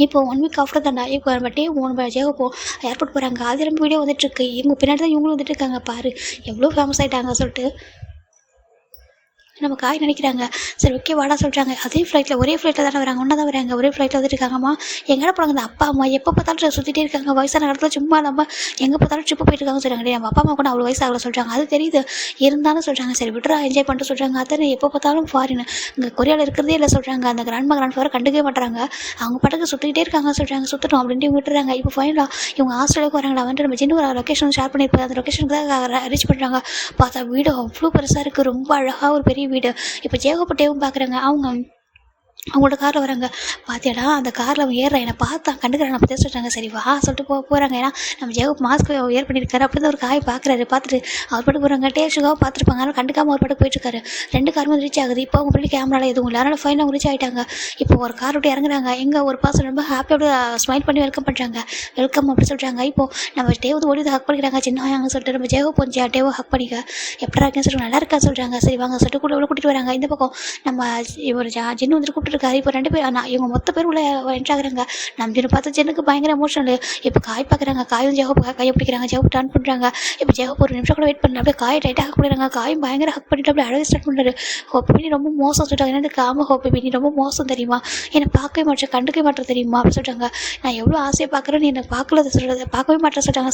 A: இப்போ 1 வீக் ஆஃப்டர் தான்டா இப்போ பட்டே 3 ஜேகப்போ ஏர்போர்ட் போகிறாங்க. அது ரொம்ப வீடியோ வந்துட்டுருக்கு. இவங்க பின்னாடி தான் இவங்களும் வந்துட்டு இருக்காங்க. பாரு எவ்வளோ ஃபேமஸ் ஆகிட்டாங்க சொல்லிட்டு நம்ம காய் நினைக்கிறாங்க. சரி ஓகே வாடா சொல்கிறாங்க. அதே ஃப்ளைட்டில் ஒரே ஃப்ளைட்டில் தானே வராங்க, ஒன்றா தான் வராங்க. ஒரே ஃப்ளைட்டில் வந்துட்டு இருக்காங்கம்மா. எங்கே போகிறாங்க அந்த அப்பா அம்மா எப்போ பார்த்தாலும் சுற்றிட்டே இருக்காங்க. வயசான இடத்துல சும்மா நம்ம எங்கே பார்த்தாலும் ட்ரிப்பு போயிட்டு இருக்காங்க சொல்கிறாங்க. நம்ம அப்பா அம்மா கூட அவ்வளோ வயசாகல சொல்கிறாங்க. அது தெரியுது, இருந்தாலும் சொல்கிறாங்க சரி விட்றா என்ஜாய் பண்ணிட்டு சொல்கிறாங்க. அத்தனை எப்போ பார்த்தாலும் ஃபாரின் இங்கே கொரியாவில் இருக்கிறதே இல்லை சொல்கிறாங்க. அந்த கிராண்ட் ஃபாரை கண்டுக்கவே மாட்டுறாங்க. அவங்க பாட்டுக்கு சுற்றிக்கிட்டே இருக்காங்க சொல்கிறாங்க. சுற்றணும் அப்படின்ட்டு இவங்க விட்டுறாங்க. இப்போ ஃபைனலாக இவங்க ஆஸ்திரேலியாவுக்கு வராங்களா வந்துட்டு நம்ம சின்ன ஒரு லொக்கேஷன் ஷேர் பண்ணியிருப்போம். அந்த லொக்கேஷனுக்கு தான் ரீச் பண்ணுறாங்க. பார்த்தா வீடு அவ்வளோ பெருசாக இருக்குது, ரொம்ப அழகாக ஒரு பெரிய வீடு. இப்போ ஜேகப்பட்டேவும் பார்க்குறாங்க. அவங்களோட காரில் வராங்க. பார்த்தியாடா அந்த காரில் அவன் ஏறுறான், என்னை பார்த்தா கண்டுக்கிறான், நம்ம பேச சொல்கிறாங்க. சரி வா சொல்லிட்டு போகிறாங்க. ஏன்னா நம்ம ஜேகப் மாஸ்க் ஏர் பண்ணியிருக்காரு. அப்படி தான் ஒரு காய் பார்க்குறாரு. பார்த்துட்டு அவர் பாட்டு போகிறாங்க. டேஸ்ட்டுக்காக பார்த்துருப்பாங்க, அதனால் கண்டுக்காமல் ஒரு பாட்டு போயிட்டுருக்காரு. 2 காருமே ரீச் ஆகுது. இப்போ அவங்க பிள்ளை கேமராவில் எதுவும் இல்லை, அதனால் ஃபைனாக ரீச் ஆகிட்டாங்க. இப்போ ஒரு கார் விட்டு இறங்குறாங்க. எங்கே ஒரு பர்சன் ரொம்ப ஹாப்பியோட ஸ்மைல் பண்ணி வெல்கம் பண்ணுறாங்க. வெல்கம் அப்படி சொல்கிறாங்க. இப்போது நம்ம டேவ் ஓடி ஹக் பண்ணிக்கிறாங்க. சின்ன சொல்லிட்டு நம்ம ஜேகப் கொஞ்சம் டேவ் ஹக் பண்ணிக்க எப்படா இருக்கேன்னு சொல்லிட்டு நல்லா இருக்கா சொல்கிறாங்க. சரி வாங்க சொல்லிட்டு கூட்டிகிட்டு வராங்க. இந்த பக்கம் நம்ம ஒரு ஜின்னு வந்துட்டு கூப்பிட்டு இருக்காரு. இப்போ 2 பேர் இவங்க மொத்த பேர் உள்ள என்ட்ராகிறாங்க. நம்ம ஜின்னு பார்த்து ஜின்னுக்கு பயங்கர எமோஷனல். இப்போ காய் பார்க்குறாங்க. காயும் ஜெகப் கையை பிடிக்கிறாங்க. ஜெகப் டர்ன் பண்ணுறாங்க. இப்போ ஜெகப் ஒரு நிமிஷம் கூட வெயிட் பண்ணல, அப்படியே காயை டைட்டாக ஹக் பண்ணிடுறாங்க. காயும் பயங்கர ஹக் பண்ணிட்டு அப்படியே அழகாக ஸ்டார்ட் பண்ணுறாரு. ஹோப்பி நீ ரொம்ப மோசம் சொல்லிட்டாங்க. என்னது காம ஹோப்பி நீ ரொம்ப மோசம் தெரியுமா, என்னை பார்க்கவே மாட்டேன் கண்டுக்கவே மாட்டேன் தெரியுமா அப்படின்னு சொல்லிட்டாங்க. நான் எவ்வளோ ஆசையாக பார்க்குறேன், நீ என்னை பார்க்கவே மாட்டேன் சொல்லிட்டாங்க.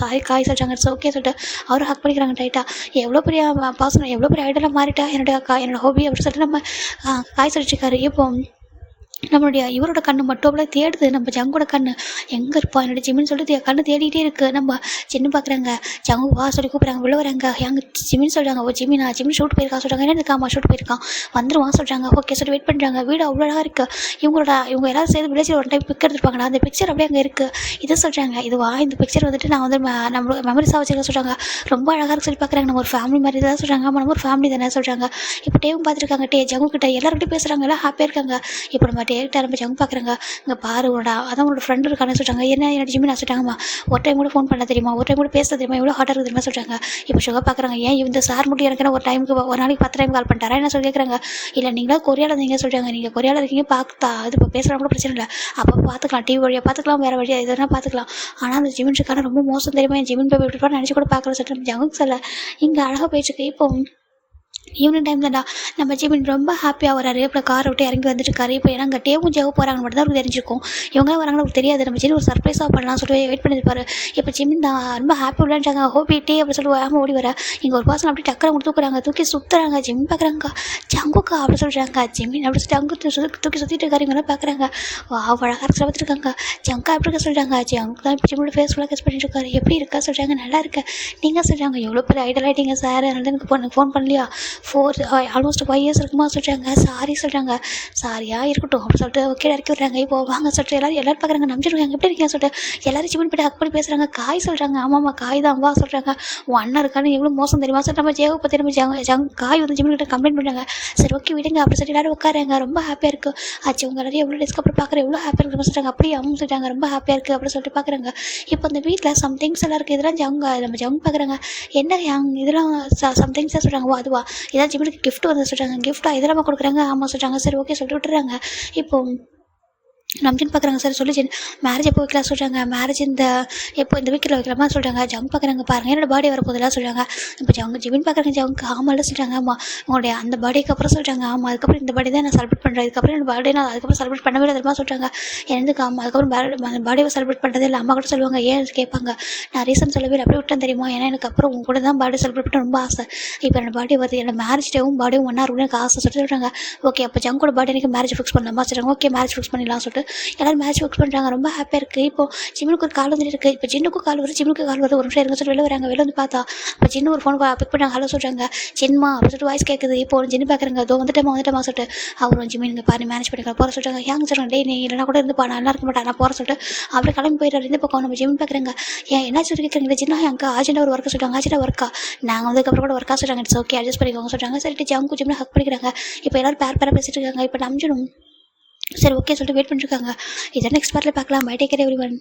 A: சாரி காய் சொல்லிட்டாங்க. இட்ஸ் ஓகே சொல்லிட்டு அவரும் ஹக் பண்ணிக்கிறாங்க டைட்டாக. எவ்வளோ பெரிய பாசனம், எவ்வளோ பெரிய ஐடலாக மாறிட்டா என்னோட ஹோபி அப்படின்னு சொல்லிட்டு நம்ம காய் சொல்லிட்டுருக்காரு. இப்போ நம்மளுடைய இவரோட கண்ணு மட்டும் அப்படியே தேடுது நம்ம ஜங்கோட கண்ணு. எங்கே இருப்பா என்னோட ஜிமின்னு சொல்லிட்டு கண்ணு தேடிகிட்டே இருக்குது. நம்ம சின்ன பார்க்குறாங்க. ஜங்கு வா சொல்லி கூப்பிட்றாங்க. உள்ள வராங்க. எங்க ஜிமின்னு சொல்கிறாங்க. ஓ ஜிமினா ஜிமின் ஷூட் போயிருக்கா சொல்கிறாங்க. என்ன இருக்காமா ஷூட் போயிருக்கான் வந்துருவான் சொல்கிறாங்க. ஓகே சொல்லி வெயிட் பண்ணுறாங்க. வீடு அவ்வளோ அழகாக இருக்குது. இவங்க எல்லாரும் சேர்ந்து வில்லேஜில் ஒரு டைம் பிக் எடுத்துருப்பாங்களா, அந்த பிக்சர் அப்படியே அங்கே இருக்குது. இதை சொல்கிறாங்க. இதுவா இந்த பிக்சர் வந்துட்டு நான் வந்து நம்ம மெமரிஸாக வச்சுருக்க சொல்கிறாங்க. ரொம்ப அழகாக இருக்கு சொல்லி பார்க்குறாங்க. நம்ம ஒரு ஃபேமிலி மாதிரி தான் சொல்கிறாங்க. ஆமாம் நம்ம ஒரு ஃபேமிலி தானே சொல்கிறாங்க. இப்போ டேவும் பார்த்துருக்காங்க. ஜங்கு கிட்ட எல்லாருக்கிட்டையும் பேசுகிறாங்க. எல்லாம் ஹாப்பியாக இருக்காங்க. இப்போ நம்ம டேரக்டாக நம்ம ஜங்கு பார்க்குறாங்க. இங்கே பாரு அதான் உங்களோட ஃப்ரெண்டு இருக்கான்னு சொல்கிறாங்க. என்னோட ஜிம்மி நான் சொல்லிட்டாங்கம்மா ஒரு டைம் கூட ஃபோன் பண்ண தெரியுமா, ஒரு டைம் கூட பேச தெரியுமா, எவ்வளோ ஹாட்டாக இருக்குது தெரியுமா சொல்கிறாங்க. இப்போ சுகர் பார்க்குறாங்க. ஏன் இந்த சார் மட்டும் எனக்கு ஒரு நாளைக்கு 10 டைம் கால் பண்ணிட்டாரா என்ன சொல்லி கேட்குறாங்க. இல்லை நீங்களா கொரியாவில் இருந்தீங்க சொல்கிறாங்க. நீங்கள் கொரியாவில் இருக்கீங்க பார்த்தா அது இப்போ பேசுகிறா கூட பிரச்சனை இல்லை, அப்போ பார்த்துக்கலாம், டிவி வழியாக பார்த்துக்கலாம், வேறு வழியாக எதுனா பார்த்துக்கலாம். ஆனால் அந்த ஜிமின் இருக்கான ரொம்ப மோசம் தெரியுமா, என் ஜிமின் போய் விட்டுருப்பான்னு நினச்சி கூட பார்க்கல சொல்லிட்டு ஜங்கு சொல்ல இங்கே அழகாக போயிடுச்சுக்கு. இப்போ ஈவினிங் டைம் தான்டா நம்ம ஜிமின் ரொம்ப ஹாப்பியாக வராரு. அப்புறம் காரை விட்டு இறங்கி வந்துட்டுருக்காரு. இப்போ ஏன்னா அங்கே டேவும் ஜெகோ போகிறாங்க மட்டும் தான் அவருக்கு தெரிஞ்சிருக்கும். இவங்களாம் வராங்கன்னு அவருக்கு தெரியாது. நம்ம ஜிமின் ஒரு சர்ப்ரைஸாக பண்ணலாம் சொல்லிட்டு வெயிட் பண்ணியிருப்பாரு. இப்போ ஜிமின் தான் ரொம்ப ஹாப்பி விளையாண்டாங்க. ஹோபி டே அப்படி சொல்லிட்டு வேகமாக ஓடி வர இங்கே ஒரு பர்சன் அப்படி டக்கரை தூக்குறாங்க. தூக்கி சுற்றுறாங்க. ஜிமின் பார்க்குறாங்க. ஜங்குக்கா அப்படி சொல்கிறாங்க. ஜிமின் அப்படி ஜங்கு தூக்கி சுற்றிட்டு இருக்காரு. இவங்களாம் பார்க்குறாங்க. அழகாக பார்த்துருக்காங்க. ஜங்கா எப்படி இருக்க சொல்கிறாங்க. ஜங்கு தான் இப்போ ஜிம்மோட ஃபேஸ் ஃபுல்லாக கெஸ் பண்ணிட்டு இருக்காரு. எப்படி இருக்கா சொல்கிறாங்க. நல்லா இருக்கேன் நீங்கள் சொல்கிறாங்க. எவ்வளோ பேர் ஐடல் ஆகிட்டீங்க சார், அதனால எனக்கு ஃபோன் பண்ணலையா, ஆல்மோஸ்ட் 5 இயர்ஸ் இருக்குமா சொல்கிறாங்க. சாரி சொல்கிறாங்க. சாரியாக இருக்கட்டும் அப்படின்னு சொல்லிட்டு ஓகே இறக்கி விட்றாங்க. இப்போ வாங்க சொல்லிட்டு எல்லாரும் பார்க்குறாங்க. நம்பிச்சிருக்காங்க எப்படி இருக்கீங்க சொல்லிட்டு எல்லாரும் சிவன் போய்ட்டு ஹக் பண்ணி பேசுகிறாங்க. காய் சொல்கிறாங்க. ஆமாம்மா காய் தான் வா சொல்கிறாங்க. உன் அண்ணன் இருக்கான்னு எவ்வளோ மோசம் தெரியுமா சார். நம்ம ஜேவை பற்றி நம்ம காய் வந்து ஜிம்மன் கிட்ட கம்ப்ளைண்ட் பண்ணுறாங்க. சரி ஓகே விடுங்க அப்படி சொல்லிட்டு எல்லாரும் உட்காராங்க. ரொம்ப ஹாப்பியாக இருக்குது. ஆச்சு உங்க எல்லாரும் எவ்வளோ டேஸ்க்கு அப்புறம் பார்க்குறேன் எவ்வளோ ஹாப்பியாக இருக்குன்னு சொல்கிறாங்க. அப்படியே அவங்க சொல்லிட்டாங்க ரொம்ப ஹாப்பியாக இருக்குது அப்படின்னு சொல்லிட்டு பார்க்குறாங்க. இப்போ அந்த வீட்டில் சம்திங்ஸ் எல்லாம் இருக்குது. இதெல்லாம் நம்ம ஜங்கு பார்க்குறாங்க. என்ன இதெல்லாம் சம்திங்ஸாக சொல்கிறாங்க. ஓ அதுவா இதான் ஜிம்முக்கு கிஃப்ட் வந்து சொல்கிறாங்க. கிஃப்ட்டாக இதெல்லாம் கொடுக்குறாங்க. ஆமாம் சொல்கிறாங்க. சரி ஓகே சொல்லிட்டு விட்டுறாங்க. இப்போ நம்பின்னு பார்க்குறாங்க. சார் சொல்லி மேரேஜ் எப்போ வைக்கலாம் சொல்கிறாங்க. மேரேஜ் எப்போ இந்த வீக்கில் வைக்கலாமா சொல்கிறாங்க. ஜங்கு பார்க்குறாங்க. பாருங்கள் என்னோட பர்த்டே வரப்போதெல்லாம் சொல்கிறாங்க. இப்போ ஜிமின் பார்க்குறாங்க. ஜங்கு ஆமாம்ல சொல்கிறாங்க. ஆமாம் உங்களுடைய அந்த பர்த்டேக்கு அப்புறம் சொல்கிறாங்க. ஆமாம் அதுக்கப்புறம் இந்த பர்த்டே தான் நான் செலிப்ரேட் பண்ணுறேன். இதுக்கப்புறம் என்னோட பர்த்டே நான் அதுக்கப்புறம் செலிப்ரேட் பண்ணவே இல்லை தெரியுமா சொல்கிறாங்க. எனக்கு ஆமாம் அதுக்கப்புறம் பர்த்டேவை செலிப்ரேட் பண்ணுறதே இல்லை. அம்மா கூட சொல்லுவாங்க. ஏன் கேட்பாங்க. நான் ரீசன் சொல்லவே இல்லை அப்படியே விட்டேன் தெரியுமா. ஏன்னா எனக்கு அப்புறம் உங்க கூட தான் பர்த்டே செலிப்ரேட் பண்ண ரொம்ப ஆசை. இப்போ என்னோட பர்த்டே வருது, என்னோட மேரேஜ் டேவும் பர்த்டேவும் ஒன்றா இருக்கும் எனக்கு ஆசை சொல்லிட்டு சொல்கிறாங்க. ஓகே அப்போ ஜங்கோட பர்த்டே எனக்கு மேரேஜ் ஃபிக்ஸ் பண்ணலாமா சொல்கிறாங்க. ஓகே மேரேஜ் ஃபிக்ஸ் பண்ணிடலாம் சொல்லிட்டு எல்லோரும் மேட்ச் ஒர்க் பண்ணுறாங்க. ரொம்ப ஹாப்பியாக இருக்குது. இப்போ ஜிம்முக்கு ஒரு கால் வந்துட்டு இருக்குது. இப்போ ஜின்னுக்கும் கால் வருது, ஜிம்முக்கு கால் வருது. ஒரு நிமிஷம் இருங்க சொல்லிட்டு வெளில வராங்க. வெளில வந்து பார்த்தா இப்போ ஜின்னு ஒரு ஃபோன் பிக் பண்ணாங்க. ஹலோ சொல்கிறாங்க. ஜின்மா அப்படின்னு சொல்லிட்டு வாய்ஸ் கேட்குது. இப்போ ஜின்னு பார்க்குறாங்க. அதோ வந்துட்டேமா சொல்லிட்டு அவரும் ஜிம்மி நீங்கள் பாரு மேனேஜ் பண்ணிக்கலாம் போகிற சொல்கிறாங்க. ஏங்க சொல்கிறாங்க. டே நீ இல்லைனா கூட இருந்து நல்லா இருக்க மாட்டேன் நான் போகிற சொல்லிட்டு அப்படியே கிளம்பி போயிடுறாரு. இந்த பக்கம் நம்ம ஜிம்மி பார்க்குறாங்க. ஏன் என்ன சொல்லி கேட்குறீங்க ஜின்னா எங்கள் ஆஜெண்டாக ஒரு ஒர்க்கை சொல்கிறாங்க. ஆஜெண்டாக ஒர்க்கா நாங்கள் வந்ததுக்கப்புறம் கூட ஒர்க்காக சொல்கிறாங்க. இட்ஸ் ஓகே அட்ஜஸ்ட் பண்ணிக்கோங்க சொல்கிறாங்க. சரிட்டு ஜாமுக்கு ஜிம்மில் ஹக் பண்ணிக்கிறாங்க. இப்போ எல்லோரும் பேர் பேசிட்டு இருக்காங்க. இப்போ நம்பிச்சிடும். சரி ஓகே சொல்லிட்டு வெயிட் பண்ணிருக்காங்க. இதை நெக்ஸ்ட் பார்ட்டில் பார்க்கலாம். Bye take care everyone.